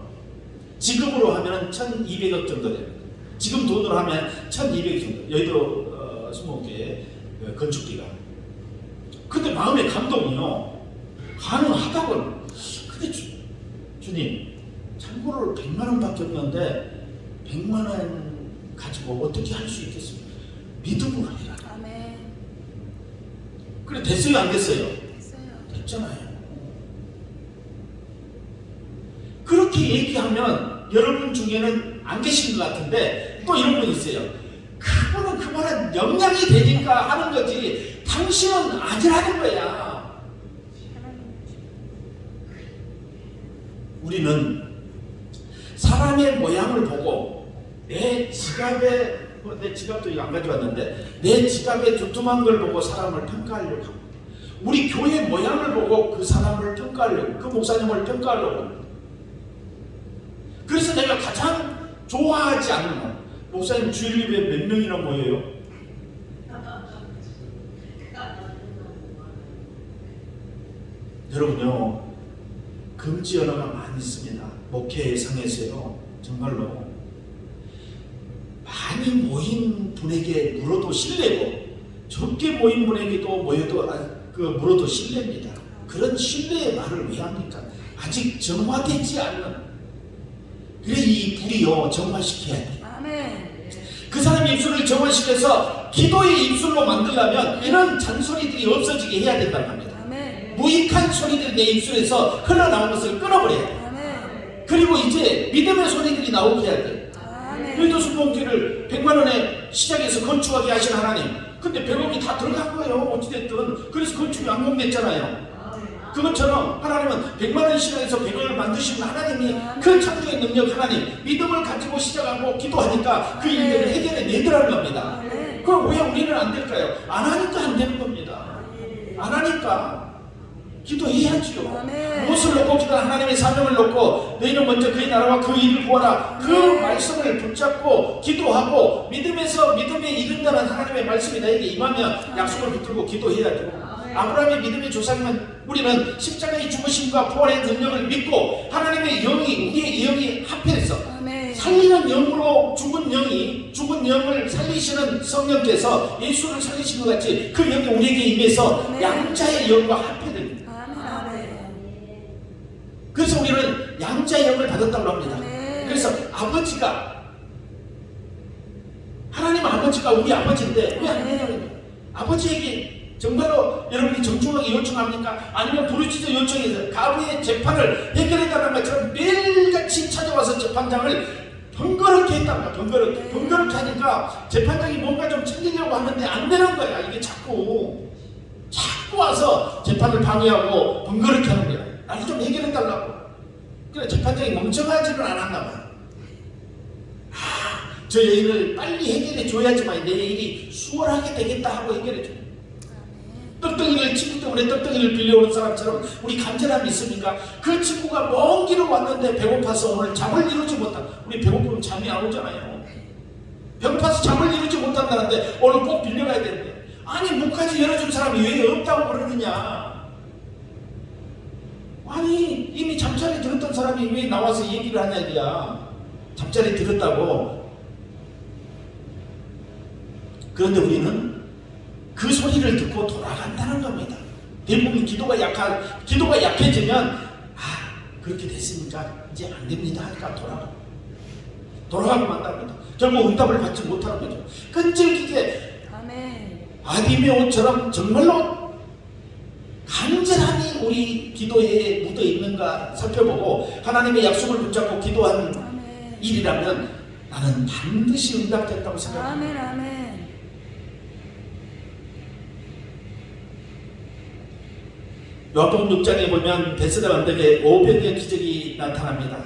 지금으로 하면 1200억 정도 됩니다. 지금 돈으로 하면 1200억 정도. 여의도 수목교회 건축비가. 근데 마음의 감동이요. 가능하다고. 근데 주님, 참고로 100만 원밖에 없는데 100만 원 가지고 어떻게 할 수 있겠습니까? 믿음으로 해라. 아멘. 그래 됐어요, 안 됐어요? 됐어요. 됐잖아요. 그렇게 얘기하면 여러분 중에는 안 계신 것 같은데 또 이런 분 있어요. 그분은 그 말은 영향이 되니까 하는 거지 당신은 아니라는 거야. 우리는 사람의 모양을 보고 내 지갑도 이거 안 가져왔는데 내 지갑에 두툼한 걸 보고 사람을 평가하려고 합니다. 우리 교회 모양을 보고 그 사람을 평가하려고, 그 목사님을 평가하려고. 그래서 내가 가장 좋아하지 않는 건 목사님 주일예배 몇 명이나 모여요? 여러분요, 금지 언어가 많이 있습니다. 목회상에서요, 정말로 많이 모인 분에게 물어도 실례고 적게 모인 분에게도 물어도 실례입니다. 그런 신뢰의 말을 왜 합니까? 아직 정화되지 않는. 그래서 이 불이요 정화시켜야 돼. 아멘. 그 사람의 입술을 정화시켜서 기도의 입술로 만들려면 이런 잔소리들이 없어지게 해야 된다는 겁니다. 아멘. 무익한 소리들이 내 입술에서 흘러나오는 것을 끊어버려야 돼. 아멘. 그리고 이제 믿음의 소리들이 나오게 해야 돼. 아멘. 여의도 순복음교회를 100만 원에 시작해서 건축하게 하신 하나님, 근데 100억이 다 들어간 거예요. 어찌됐든. 그래서 건축이 완공됐잖아요. 그것처럼 하나님은 100만 원 시간에서 100억을 만드신 하나님이 그 창조의 능력 하나님 믿음을 가지고 시작하고 기도하니까 그 일들을 해결해 내더라는 겁니다. 그럼 왜 우리는 안 될까요? 안 하니까 안 되는 겁니다. 안 하니까 기도해야지요. 무엇을 놓고 기도 하나님의 사명을 놓고 너희는 먼저 그의 나라와 그 일을 구하라. 그 말씀을 붙잡고 기도하고 믿음에서 믿음에 이른다는 하나님의 말씀이 나에게 임하면 약속을 붙들고 기도해야죠. 아브라함의 믿음의 조상은 우리는 십자가의 죽으심과 부활의 능력을 믿고 하나님의 영이 우리의 영이 합해서 살리는 영으로 죽은 영을 살리시는 성령께서 예수를 살리신 것 같이 그 영이 우리에게 임해서 양자의 영과 합해됩니다. 그래서 우리는 양자의 영을 받았다고 합니다. 그래서 하나님 아버지가 우리 아버지인데 왜 아버지에게 정말로 여러분이 정중하게 요청합니까? 아니면 부르짖어 요청해서 가부의 재판을 해결해달라는 것처럼 매일같이 찾아와서 재판장을 번거롭게 했답니다. 번거롭게 하니까 재판장이 뭔가 좀 챙기려고 하는데 안 되는 거야. 이게 자꾸 와서 재판을 방해하고 번거롭게 하는 거야. 나를 좀 해결해달라고. 그래 재판장이 멍청하지는 않았나 봐. 저 여인을 빨리 해결해 줘야지만 내 일이 수월하게 되겠다 하고 해결해 줘. 떡덩이를 친구 때문에 떡덩이를 빌려오는 사람처럼 우리 간절함이 있습니까? 그 친구가 먼 길을 왔는데 배고파서 오늘 잠을 이루지 못한, 우리 배고프면 잠이 안 오잖아요. 배고파서 잠을 이루지 못한다는데 오늘 꼭 빌려가야 되는데, 아니 문까지 열어준 사람이 왜 없다고 그러느냐. 아니 이미 잠자리 들었던 사람이 왜 나와서 얘기를 하냐 이야. 잠자리 들었다고. 그런데 우리는 그 소리를 듣고 돌아간다는 겁니다. 대부분 기도가 약해지면 그렇게 됐으니까 이제 안 됩니다 하니까 돌아가고 만답니다. 결국 응답을 받지 못하는 거죠. 끈질기게 아비메오처럼 정말로 간절함이 우리 기도에 묻어 있는가 살펴보고 하나님의 약속을 붙잡고 기도하는 일이라면 나는 반드시 응답됐다고 생각합니다. 요한복음 6장에 보면 베세다 언덕에 500의 기적이 나타납니다.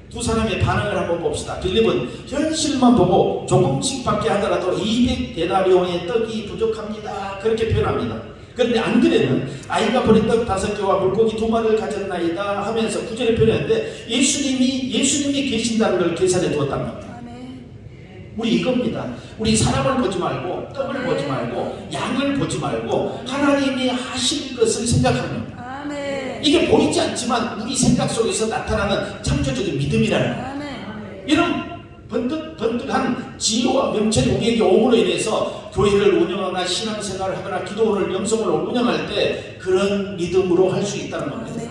두 사람의 반응을 한번 봅시다. 빌립은 현실만 보고 조금씩밖에 하더라도 200데나리온의 떡이 부족합니다. 그렇게 표현합니다. 그런데 안드레는 아이가 버린 떡 5개와 물고기 2마리를 가졌나이다 하면서 9절에 표현했는데 예수님이 계신다는 걸 계산해 두었단 말입니다. 우리 이겁니다. 우리 사람을 보지 말고 떡을 보지 말고 양을 보지 말고 하나님이 하실 것을 생각하는 겁니다. 이게 보이지 않지만 우리 생각 속에서 나타나는 창조적인 믿음이라는 거예요. 이런 번뜩한 지혜와 명철이 우리에게 오므로 인해서 교회를 운영하거나 신앙생활을 하거나 기도원을 영성으로 운영할 때 그런 믿음으로 할 수 있다는 겁니다.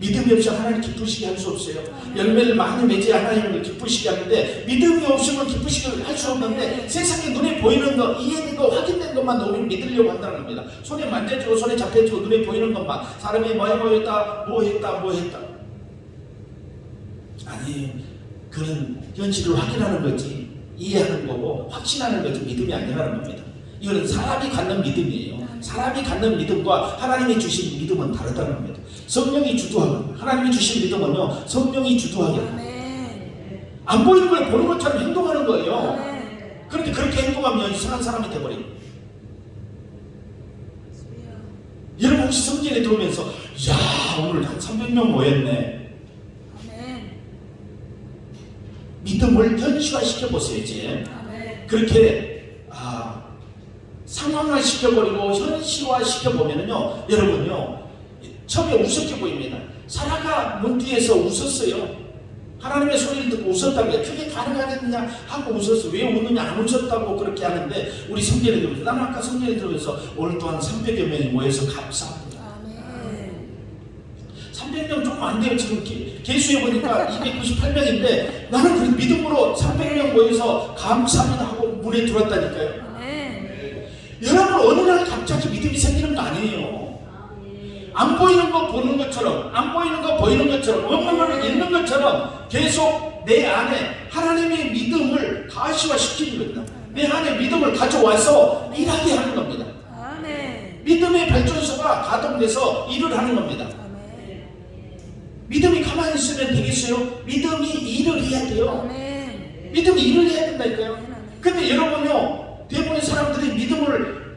믿음이 없이 하나님 기쁘시게 할 수 없어요. 열매를 많이 맺어야 하나님을 기쁘시게 하는데 믿음이 없으면 기쁘시게 할 수 없는데 세상에 눈에 보이는 거, 이해된 거, 확인된 것만 우리는 믿으려고 한다는 겁니다. 손에 만져지고 손에 잡혀지고 눈에 보이는 것만 사람이 뭐 했다 아니 그런 현실을 확인하는 거지 이해하는 거고 확신하는 거지 믿음이 아니라는 겁니다. 이거는 사람이 갖는 믿음이에요. 사람이 갖는 믿음과 하나님이 주신 믿음은 다르다는 겁니다. 성령이 주도하는, 하나님이 주신 믿음은요 성령이 주도하게 안 보이는 걸 보는 것처럼 행동하는 거예요. 그런데 그렇게 행동하면 이상한 사람이 돼버립니다. 여러분 혹시 성전에 들어오면서 야 오늘 한 300명 모였네. 믿음을 현실화시켜 보세요. 이제 그렇게 상황화 시켜버리고 현실화 시켜보면요 여러분요 처음에 우습게 보입니다. 사라가 문 뒤에서 웃었어요. 하나님의 소리를 듣고 웃었다고요. 그게 가능하겠느냐 하고 웃었어. 왜 웃느냐 안 웃었다고 그렇게 하는데 우리 성전에 들어오면서 나는 아까 성전에 들어오면서 오늘 또한 300여 명이 모여서 감사합니다. 300명 조금 안 돼요. 지금 개수해 보니까 298명인데 나는 그 믿음으로 300명 모여서 감사합니다 하고 문에 들어왔다니까요. 여러분 어느 날 갑자기 믿음이 생기는 거 아니에요. 안 보이는 거 보는 것처럼 안 보이는 거 보이는 것처럼 없는 걸 있는 것처럼 계속 내 안에 하나님의 믿음을 가시화시키는 겁니다. 내 안에 믿음을 가져와서 일하게 하는 겁니다. 믿음의 발전소가 가동돼서 일을 하는 겁니다. 믿음이 가만히 있으면 되겠어요? 믿음이 일을 해야 돼요. 믿음이 일을 해야 된다니까요. 근데 여러분요 대부분의 사람들이 믿음을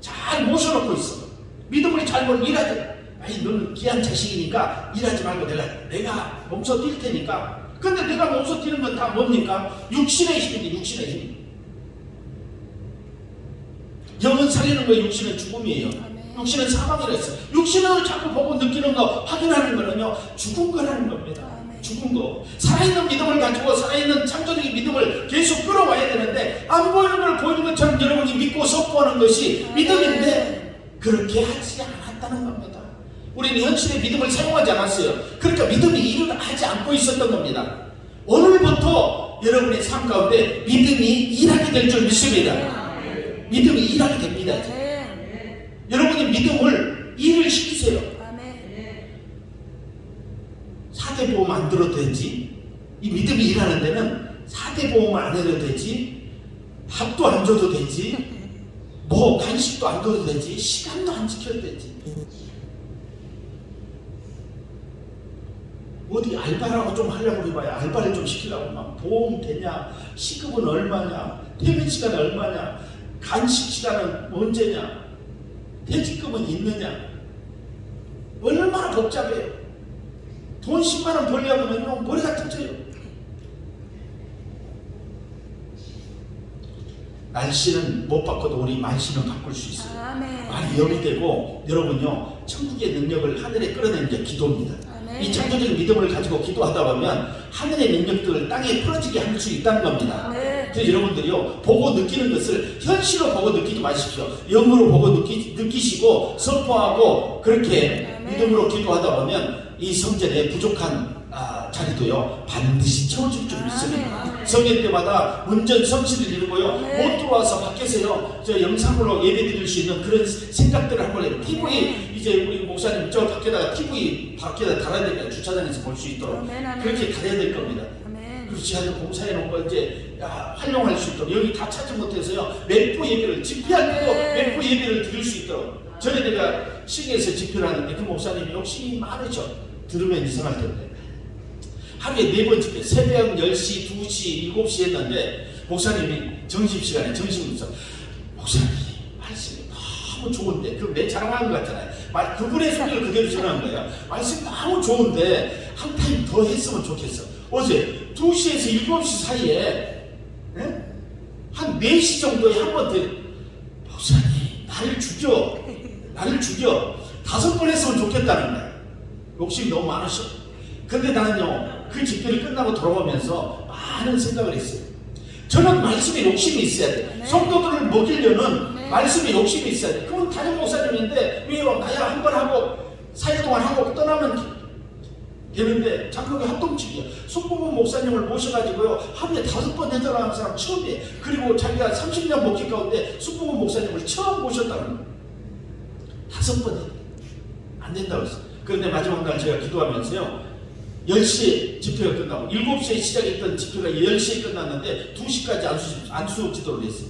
잘 모셔놓고 있어. 믿음을 잘 일하지. 아니 너는 귀한 자식이니까 일하지 말고 내가 몸소 뛸 테니까. 근데 내가 몸소 뛰는 건 다 뭡니까? 육신의 힘이지. 육신의 힘. 영은 살리는 거예요. 육신은 죽음이에요. 육신은 사망이라 했어요. 육신을 자꾸 보고 느끼는 거 확인하는 거는요 죽은 거라는 겁니다. 죽은 거. 살아있는 믿음을 가지고 살아있는 창조적인 믿음을 계속 끌어와야 되는데 안 보이는 걸 보이는 것처럼 여러분이 믿고 선포하는 것이 믿음인데 그렇게 하지 않았다는 겁니다. 우리는 현실의 믿음을 사용하지 않았어요. 그러니까 믿음이 일을 하지 않고 있었던 겁니다. 오늘부터 여러분의 삶 가운데 믿음이 일하게 될 줄 믿습니다. 믿음이 일하게 됩니다. 아멘. 여러분이 믿음을 일을 시키세요. 아멘. 4대 보험 안 들어도 되지. 이 믿음이 일하는 데는 4대 보험 안 해도 되지. 밥도 안 줘도 되지. 뭐 간식도 안 줘도 되지. 시간도 안 지켜도 되지. 어디 알바라고 좀 하려고 해봐야 알바를 좀 시키려고 막 보험 되냐, 시급은 얼마냐, 퇴근 시간은 얼마냐, 간식 시간은 언제냐, 퇴직금은 있느냐, 얼마나 복잡해요. 돈 10만 원 벌려고 하면 머리가 터져요. 날씨는 못 바꿔도 우리 말씨는 바꿀 수 있어요. 아멘. 많이 염이 되고 여러분요, 천국의 능력을 하늘에 끌어내는 게 기도입니다. 아멘. 이 창조적인 믿음을 가지고 기도하다 보면 하늘의 능력들을 땅에 풀어지게 할 수 있다는 겁니다. 아멘. 그래서 여러분들이요, 보고 느끼는 것을 현실로 보고 느끼지 마십시오. 영으로 보고 느끼시고 선포하고 그렇게 아멘. 믿음으로 기도하다 보면 이 성전에 부족한 자리도요 반드시 채워줄 줄 믿습니다. 아멘. 성회 때마다 운전 성실을 이루고요, 아멘. 못 들어와서 밖에서요 저 영상으로 예배 드릴 수 있는 그런 생각들을 한번 해요. TV 이제 우리 목사님 저 밖에다가 TV 밖에다 달아야 되니까 주차장에서 볼 수 있도록 아멘. 아멘. 그렇게 달아야 될 겁니다. 아멘. 그렇지 않으면 공사해 놓은 거 이제 활용할 수 있도록 여기 다 찾지 못해서요 몇 부 예배를 집회할 때도 네. 몇 부 예배를 드릴 수 있도록. 전에 내가 시내에서 집회를 하는데 그 목사님이 욕심이 많으셔. 들으면 이상할 텐데 하루에 4번 집회, 새벽 10시, 2시, 7시 했는데 목사님이 점심시간에 점심부터 목사님 말씀이 너무 좋은데 그럼 내 자랑하는 것 같잖아요. 그분의 소리를 그대로 전하는 거예요. 말씀이 너무 좋은데 한 타임 더 했으면 좋겠어. 어제 2시에서 7시 사이에 한 4시 정도에 한 번 더 목사님 나를 죽여 5번 했으면 좋겠다는 거야. 욕심이 너무 많으셔. 근데 나는요 그 집회를 끝나고 돌아오면서 많은 생각을 했어요. 저는 말씀에 욕심이 있어야 돼. 성도들을 먹이려는 말씀에 욕심이 있어야 돼. 그건 다른 목사님인데 왜요? 나야 한 번 하고 4일 동안 하고 떠나면 되는데 장로교 합동측이야. 손보문 목사님을 모셔가지고요 하루에 5번 해달라는 사람 처음이에요. 그리고 자기가 30년 목회 가운데 손보문 목사님을 처음 모셨다는 거예요. 5번 해. 안 된다고 했어요. 그런데 마지막 날 제가 기도하면서요 10시에 집회가 끝나고 7시에 시작했던 집회가 10시에 끝났는데 2시까지 안수 기도를 했어요.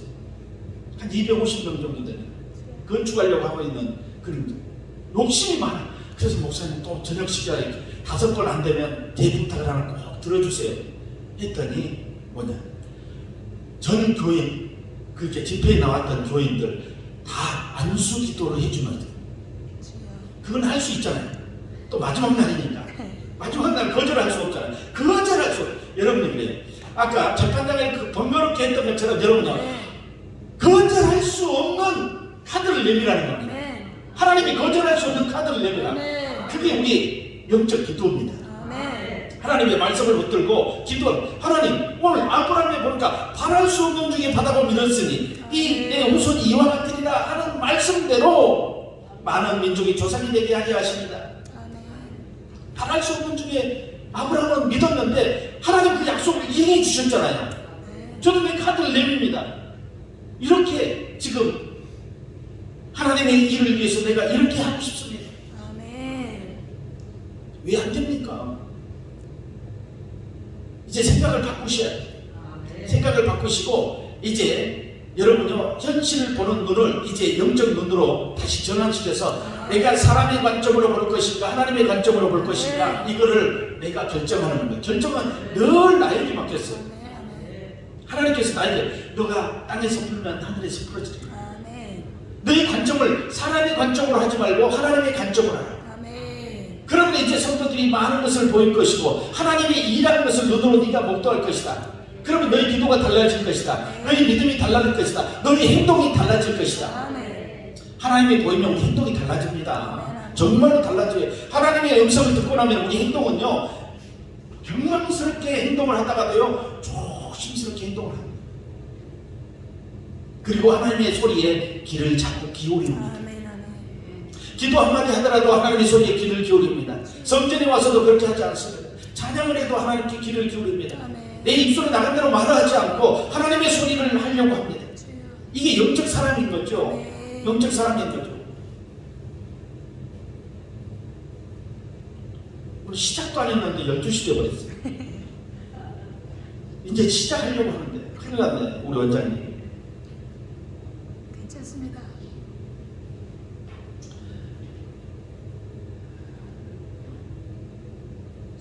한 250명 정도 되는 건축하려고 하고 있는 그런 욕심이 많아요. 그래서 목사님 또 저녁 시간에 5번 안 되면 대부탁을 하나 꼭 들어주세요 했더니 뭐냐, 전 교인 그렇게 집회에 나왔던 교인들 다 안수 기도를 해주면 그건 할 수 있잖아요. 또 마지막 날이니까 마지막 날 거절할 수 없잖아요. 거절할 수 없어요. 여러분이 그래요. 아까 재판장을 그 번거롭게 했던 것처럼 여러분요 거절할 수 없는 카드를 내밀라는 겁니다. 아멘. 하나님이 거절할 수 없는 카드를 내밀라. 아멘. 그게 우리 영적 기도입니다. 아멘. 하나님의 말씀을 붙들고 기도. 하나님 오늘 아브라함에 보니까 바랄 수 없는 중에 바다고 믿었으니 이 내 후손이 이와 같으리라 하는 말씀대로 많은 민족이 조상이 되게 하게 하십니다. 바랄 수 없는 중에 아브라함은 믿었는데 하나님 그 약속을 이행해 주셨잖아요. 저도 내 카드를 내밉니다. 이렇게 지금 하나님의 일을 위해서 내가 이렇게 하고 싶습니다. 아멘. 왜 안 됩니까? 이제 생각을 바꾸셔야 돼요. 생각을 바꾸시고 이제 여러분요 현실을 보는 눈을 이제 영적 눈으로 다시 전환시켜서 내가 사람의 관점으로 볼 것인가 하나님의 관점으로 볼 것인가 이거를 내가 결정하는 거예요. 결정은 늘 나에게 맡겼어요. 하나님께서 나에게 너가 땅에서 풀면 하늘에서 풀어지리라. 너의 관점을 사람의 관점으로 하지 말고 하나님의 관점으로 하라. 그러면 이제 성도들이 많은 것을 보일 것이고 하나님이 일하는 것을 눈으로 네가 목도할 것이다. 그러면 너희 기도가 달라질 것이다. 너희 믿음이 달라질 것이다. 너희 행동이 달라질 것이다. 하나님이 보이면 우리 행동이 달라집니다. 정말로 달라져요. 하나님의 음성을 듣고 나면 우리 행동은요 경망스럽게 행동을 하다가도요 조심스럽게 행동을 합니다. 그리고 하나님의 소리에 귀를 자꾸 기울입니다. 기도 한마디 하더라도 하나님의 소리에 귀를 기울입니다. 성전에 와서도 그렇게 하지 않습니다. 찬양을 해도 하나님께 귀를 기울입니다. 내 입술에 나간 대로 말하지 않고 하나님의 소리를 하려고 합니다. 이게 영적 사람인 거죠. 네. 영적 사람인 거죠. 우리 시작도 안 했는데 12시 되어버렸어요. 이제 시작하려고 하는데 큰일 났네 우리 원장님. 괜찮습니다.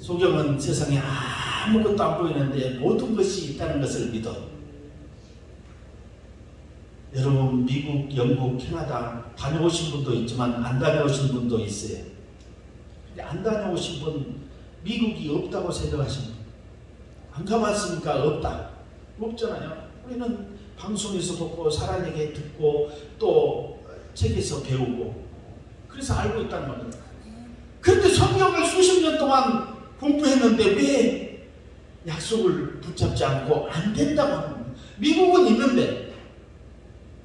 소경은 세상에 아무것도 안 보이는데 모든 것이 있다는 것을 믿어. 여러분 미국, 영국, 캐나다 다녀오신 분도 있지만 안 다녀오신 분도 있어요. 근데 안 다녀오신 분, 미국이 없다고 생각하시는 분, 안 가봤으니까 없다. 없잖아요. 우리는 방송에서 보고 사람에게 듣고 또 책에서 배우고 그래서 알고 있다는 겁니다. 그런데 성경을 수십 년 동안 공부했는데 왜 약속을 붙잡지 않고 안 된다고 하는 거예요. 미국은 있는데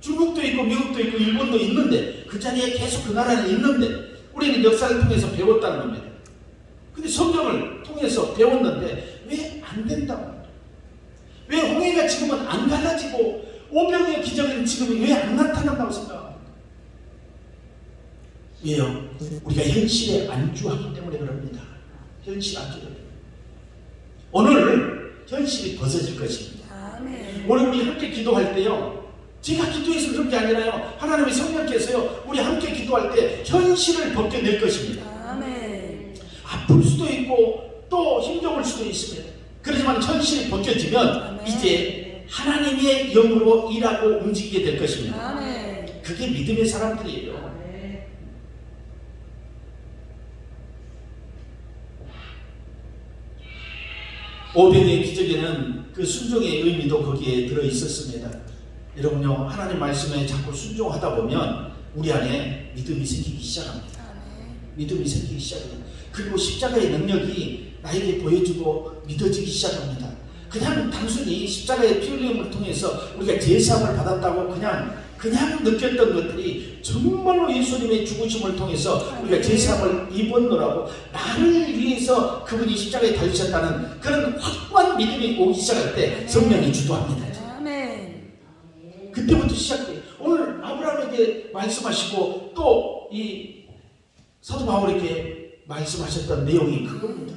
중국도 있고 미국도 있고 일본도 있는데 그 자리에 계속 그 나라는 있는데 우리는 역사를 통해서 배웠다는 겁니다. 근데 성경을 통해서 배웠는데 왜 안 된다고 합니다. 왜 홍해가 지금은 안 갈라지고 오병이어 기적은 지금 왜 안 나타난다고 생각합니까? 왜요? 우리가 현실에 안주하기 때문에 그럽니다. 현실 안주하기 때문에. 오늘 현실이 벗어질 것입니다. 아멘. 오늘 우리 함께 기도할 때요, 제가 기도해서 그런 게 아니라요, 하나님의 성령께서요 우리 함께 기도할 때 현실을 벗겨낼 것입니다. 아멘. 아플 수도 있고 또 힘겨울 수도 있습니다. 그렇지만 현실이 벗겨지면 아멘. 이제 하나님의 영으로 일하고 움직이게 될 것입니다. 아멘. 그게 믿음의 사람들이에요. 아멘. 오병이의 기적에는 그 순종의 의미도 거기에 들어 있었습니다. 여러분요, 하나님 말씀에 자꾸 순종하다 보면 우리 안에 믿음이 생기기 시작합니다. 아멘. 믿음이 생기기 시작합니다. 그리고 십자가의 능력이 나에게 보여지고 믿어지기 시작합니다. 그냥 단순히 십자가의 피 흘림을 통해서 우리가 제사함을 받았다고 그냥 느꼈던 것들이 정말로 예수님의 죽으심을 통해서 우리가 제사함을 입었노라고 나를 위해서 그분이 십자가에 달리셨다는 그런 확고한 믿음이 오기 시작할 때 성령이 주도합니다. 아멘. 그때부터 시작돼요. 오늘 아브라함에게 말씀하시고 또 이 사도 바울에게 말씀하셨던 내용이 그겁니다.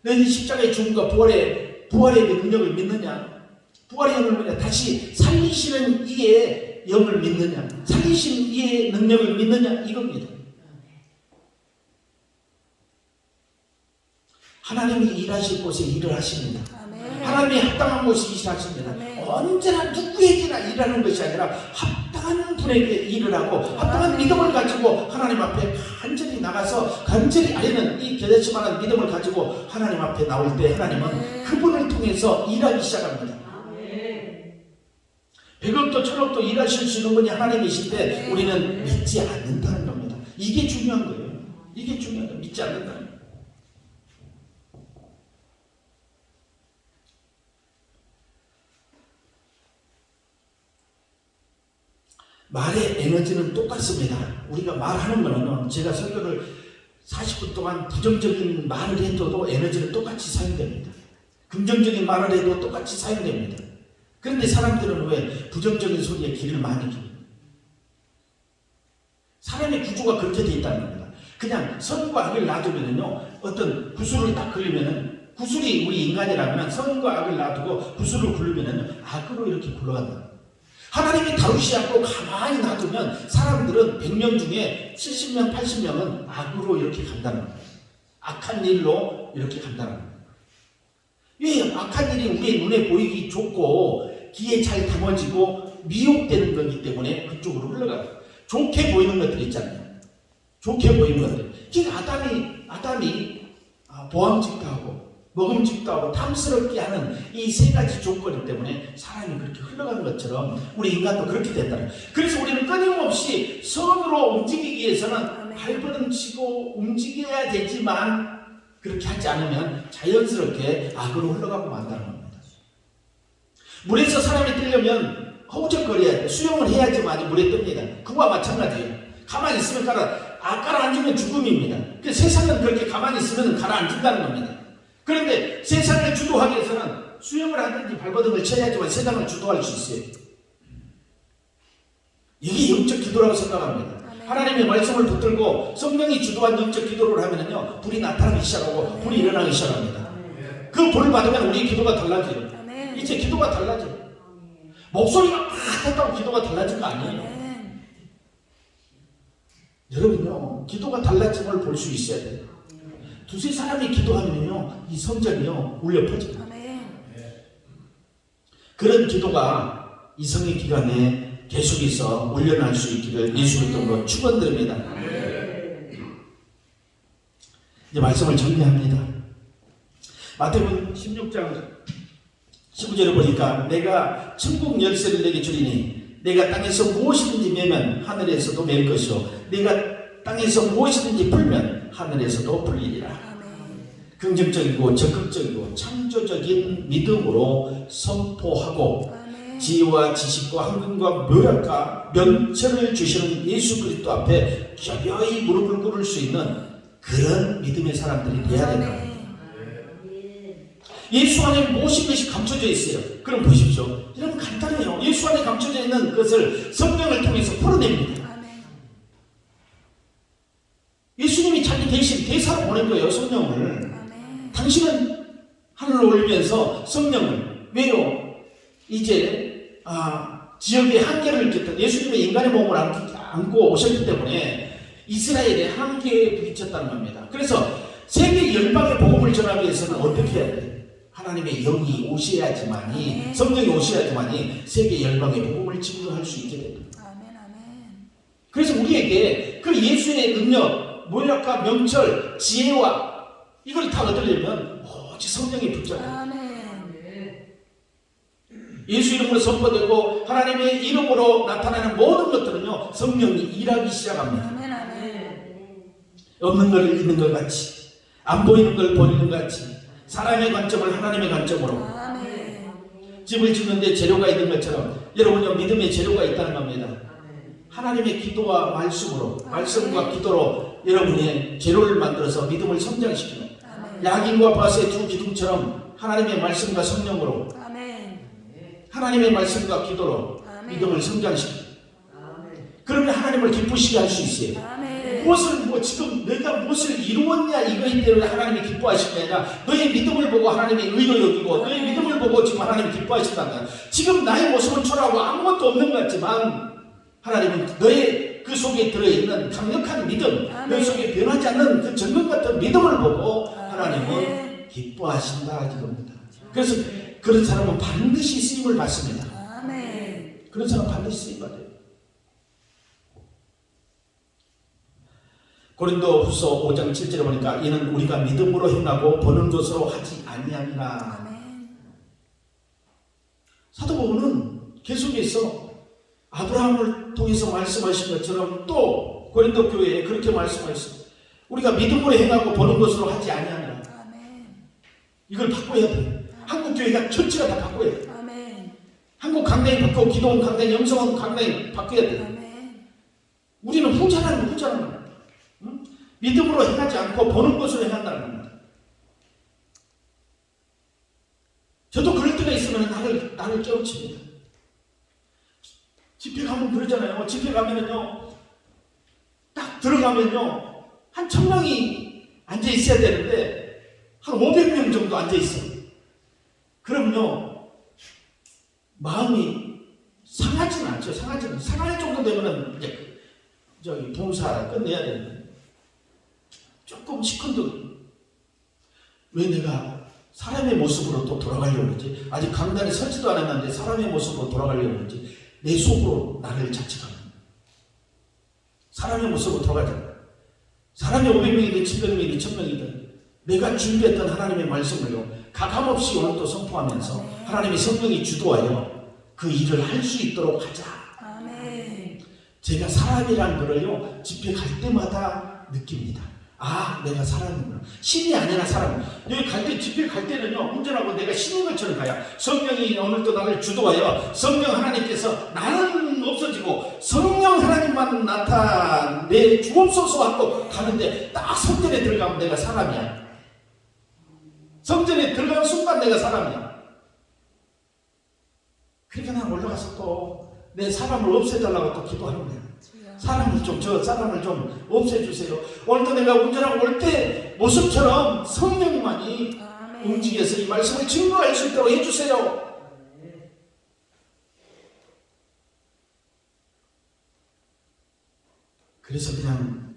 너희 십자가의 죽음과 부활의 그 능력을 믿느냐? 부활의 영을 믿느냐? 다시 살리시는 이의 영을 믿느냐? 살리시는 이의 능력을 믿느냐? 이겁니다. 하나님이 일하실 곳에 일을 하십니다. 아멘. 하나님이 합당한 곳에 일을 하십니다. 아멘. 언제나 누구에게나 일하는 것이 아니라 합당한 분에게 일을 하고 합당한 아멘. 믿음을 가지고 하나님 앞에 간절히 나가서 간절히 아니는 이 겨자씨만한 믿음을 가지고 하나님 앞에 나올 때 하나님은 그분을 통해서 일하기 시작합니다. 아멘. 100억도 1000억도 일하실 수 있는 분이 하나님이신데 우리는 믿지 않는다는 겁니다. 이게 중요한 거예요. 이게 중요한 거예요. 믿지 않는다는 거예요. 말의 에너지는 똑같습니다. 우리가 말하는 거는 제가 설교를 40분 동안 부정적인 말을 해도 에너지는 똑같이 사용됩니다. 긍정적인 말을 해도 똑같이 사용됩니다. 그런데 사람들은 왜 부정적인 소리에 귀를 많이 줍니까? 사람의 구조가 그렇게 되어 있다는 겁니다. 그냥 선과 악을 놔두면요, 어떤 구슬을 딱 걸리면은, 구슬이 우리 인간이라면 선과 악을 놔두고 구슬을 굴리면은 악으로 이렇게 굴러간다. 하나님이 다루지 않고 가만히 놔두면 사람들은 100명 중에 70명, 80명은 악으로 이렇게 간다는 거예요. 악한 일로 이렇게 간다는 거예요. 왜? 악한 일이 우리의 눈에 보이기 좋고 귀에 잘 담아지고 미혹되는 거기 때문에 그쪽으로 흘러가요. 좋게 보이는 것들 있잖아요. 좋게 보이는 것들. 그러니까 아담이 보암직도 하고 먹음직도 하고 탐스럽게 하는 이 세 가지 조건 때문에 사람이 그렇게 흘러가는 것처럼 우리 인간도 그렇게 된다는 거예요. 그래서 우리는 끊임없이 선으로 움직이기 위해서는 발버둥 치고 움직여야 되지만 그렇게 하지 않으면 자연스럽게 악으로 흘러가고 만다는 겁니다. 물에서 사람이 뜨려면 허우적거려야 돼. 수영을 해야지만 물에 뜹니다. 그와 마찬가지예요. 가만히 있으면 가라앉으면 죽음입니다. 세상은 그렇게 가만히 있으면 가라앉는다는 겁니다. 그런데 세상을 주도하기 위해서는 수영을 하든지 발버둥을 쳐야지만 세상을 주도할 수 있어요. 이게 영적 기도라고 생각합니다. 하나님의 말씀을 붙들고 성령이 주도한 영적 기도를 하면은요, 불이 나타나기 시작하고 불이 일어나기 시작합니다. 그 불을 받으면 우리 기도가 달라져요. 이제 기도가 달라져요. 목소리가 막 했다고 기도가 달라진 거 아니에요. 여러분요, 기도가 달라짐을 볼 수 있어야 돼요. 두세 사람이 기도하면요, 이 성전이요 울려 퍼져요. 그런 기도가 이 성의 기간에 계속해서 올려날 수 있기를 예수 그리스도로 축원드립니다. 이제 말씀을 정리합니다. 마태복음 16장 19절을 보니까 내가 천국 열쇠를 내게 주리니 내가 땅에서 무엇이든지 매면 하늘에서도 맬 것이요 내가 땅에서 무엇이든지 풀면 하늘에서도 풀리리라. 긍정적이고 적극적이고 창조적인 믿음으로 선포하고 지혜와 지식과 황금과 묘약과 명철을 주시는 예수 그리스도 앞에 격여이 무릎을 꿇을 수 있는 그런 믿음의 사람들이 되어야 된다. 예수 안에 모든 것이 감춰져 있어요. 그럼 보십시오. 여러분 간단해요. 예수 안에 감춰져 있는 것을 성령을 통해서 풀어냅니다. 예수님이 자기 대신 대사로 보낸 거예요. 성령을. 당신은 하늘로 올리면서 성령을 왜요? 이제 지역의 한계를 느꼈던 예수님의 인간의 몸을 안고 오셨기 때문에 이스라엘의 한계에 부딪혔다는 겁니다. 그래서 세계 열방의 복음을 전하기 위해서는 어떻게 해야 돼요? 하나님의 영이 오셔야지만이 성령이 오셔야지만이 세계 열방의 복음을 증거할 수 있게 됩니다. 그래서 우리에게 그 예수의 능력, 모략과 명철, 지혜와 이걸 다 얻으려면 오직 성령이 붙잡아요. 예수 이름으로 선포되고 하나님의 이름으로 나타나는 모든 것들은요 성령이 일하기 시작합니다. 없는 것을 있는 것 같이, 안 보이는 걸 보이는 것 같이, 사람의 관점을 하나님의 관점으로 집을 짓는데 재료가 있는 것처럼 여러분요 믿음의 재료가 있다는 겁니다. 하나님의 기도와 말씀으로, 말씀과 기도로 여러분의 재료를 만들어서 믿음을 성장시키는 야긴과 바스의 두 기둥처럼 하나님의 말씀과 성령으로 하나님의 말씀과 기도로 믿음을 성장시키는 그러면 하나님을 기쁘시게 할 수 있어요. 무엇을 지금 내가 무엇을 이루었냐 이거에 때문에 하나님이 기뻐하시는 게 아니라 너의 믿음을 보고 하나님의 의를 여기고 너의 믿음을 보고 지금 하나님이 기뻐하신다는 거야. 지금 나의 모습은 초라하고 아무것도 없는 것 같지만 하나님은 너의 그 속에 들어있는 강력한 믿음, 너 속에 변하지 않는 그 정금 같은 믿음을 보고 하나님은 기뻐하신다 이겁니다. 그래서 그런 사람은 반드시 쓰임을 받습니다. 그런 사람은 반드시 쓰임 받아요. 고린도후서 5장 7절에 보니까 이는 우리가 믿음으로 행하고 보는 것으로 하지 아니함이라. 사도 바울은 계속해서 아브라함을 통해서 말씀하신 것처럼 또 고린도 교회에 그렇게 말씀하셨습니다. 우리가 믿음으로 행하고 보는 것으로 하지 아니함이라. 이걸 바꿔야 돼요. 한국 교회가 전체가 다 바꿔야 돼요. 한국 강단이 바뀌고 기도원 강단이 영성원 강단이 바뀌어야 돼요. 우리는 후자라는 거예요. 믿음으로 행하지 않고 보는 것으로 행한다는 겁니다. 저도 그럴 때가 있으면 나를 깨우칩니다. 집회 가면 그러잖아요. 집회 가면은요, 딱 들어가면요, 한 1000명이 앉아 있어야 되는데, 한 500명 정도 앉아 있어요. 그럼요, 마음이 상하지는 않죠. 상할 정도 되면은 이제 봉사 끝내야 되는데, 조금 시큰둥. 왜 내가 사람의 모습으로 또 돌아가려고 그러지? 아직 강단에 서지도 않았는데 사람의 모습으로 돌아가려고 그러지? 내 속으로 나를 자책합니다. 사람의 모습으로 돌아가자. 사람이 500명이든 700명이든 1000명이든 내가 준비했던 하나님의 말씀을요 가감없이 오늘 또 선포하면서 하나님의 성령이 주도하여 그 일을 할 수 있도록 하자. 제가 사람이라는 것을요 집회 갈 때마다 느낍니다. 내가 사람이구나. 신이 아니라 사람. 여기 갈 때, 집회 갈 때는요, 운전하고 내가 신인 것처럼 가야. 성령이 오늘도 나를 주도하여 성령 하나님께서 나는 없어지고 성령 하나님만 내 주옵소서 하고 가는데 딱 성전에 들어가면 내가 사람이야. 성전에 들어가는 순간 내가 사람이야. 그러니까 난 올라가서 또 내 사람을 없애달라고 또 기도하는 거야. 저 사람을 좀 없애주세요. 오늘도 내가 운전하고 올 때 모습처럼 성령님만이 움직여서 이 말씀을 증거할 수 있도록 해주세요. 그래서 그냥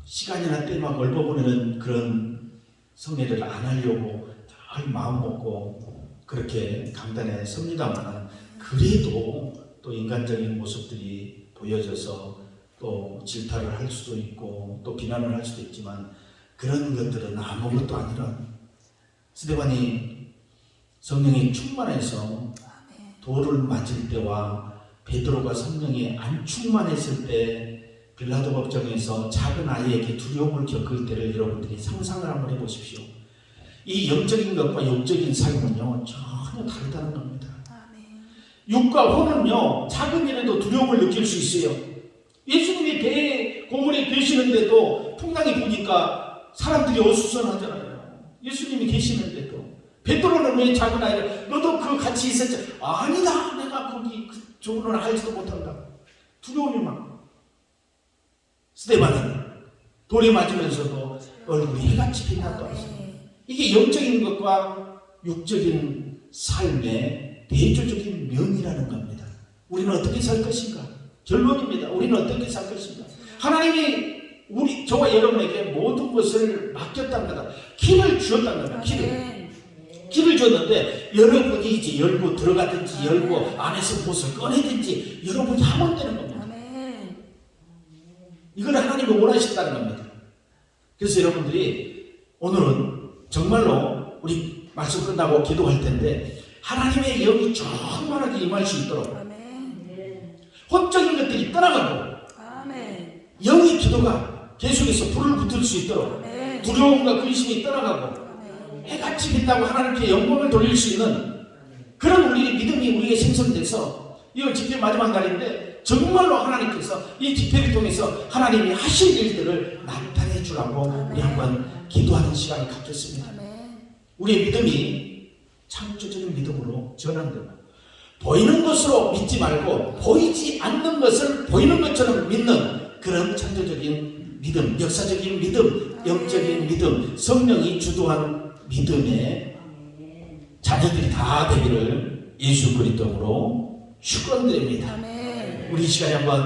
시간이나 때만 걸어보내는 그런 성례를 안 하려고 잘 마음 먹고 그렇게 강단에 섭니다만, 그래도 또 인간적인 모습들이 보여져서 또 질타를 할 수도 있고 또 비난을 할 수도 있지만, 그런 것들은 아무것도 아니라 스데반이 성령이 충만해서 돌을 맞을 때와 베드로가 성령이 안 충만했을 때 빌라도 법정에서 작은 아이에게 두려움을 겪을 때를 여러분들이 상상을 한번 해보십시오. 이 영적인 것과 영적인 삶은요 전혀 다르다는 겁니다. 육과 혼은요 작은 일에도 두려움을 느낄 수 있어요. 예수님이 배에 고물에 계시는데도 풍랑이 부니까 사람들이 어수선하잖아요. 예수님이 계시는데도. 베드로는 왜 작은 아이를, 너도 그 같이 있었지? 아니다, 내가 거기 그쪽으로는 알지도 못한다. 두려움이 막. 스데반은 돌에 맞으면서도 얼굴이 해같이 빛났다고 했습니다. 이게 영적인 것과 육적인 삶의 대조적인 면이라는 겁니다. 우리는 어떻게 살 것인가? 결론입니다. 우리는 어떻게 살 것인가? 하나님이 저와 여러분에게 모든 것을 맡겼다는 거다. 길을 주었다는 거다. 길을 줬는데 여러분이 이제 열고 들어가든지 열고 안에서 무엇을 꺼내든지 여러분이 하면 되는 겁니다. 이걸 하나님이 원하신다는 겁니다. 그래서 여러분들이 오늘은 정말로 우리 말씀 끝나고 기도할 텐데 하나님의 영이 충만하게 임할 수 있도록 혼적인 것들이 떠나가고 영의 기도가 계속해서 불을 붙을 수 있도록 두려움과 근심이 떠나가고 해같이 빛나고 하나님께 영광을 돌릴 수 있는 그런 우리의 믿음이 우리에게 생성돼서, 이거 집회 마지막 날인데 정말로 하나님께서 이 집회를 통해서 하나님이 하실 일들을 나타내 주라고 우리 한번 기도하는 시간을 갖겠습니다. 우리의 믿음이 창조적인 믿음으로 전환되고, 보이는 것으로 믿지 말고 보이지 않는 것을 보이는 것처럼 믿는 그런 창조적인 믿음, 역사적인 믿음, 영적인 믿음, 성령이 주도한 믿음의 자녀들이 다 되기를 예수 그리스도로 축원드립니다. 우리 이 시간에 한번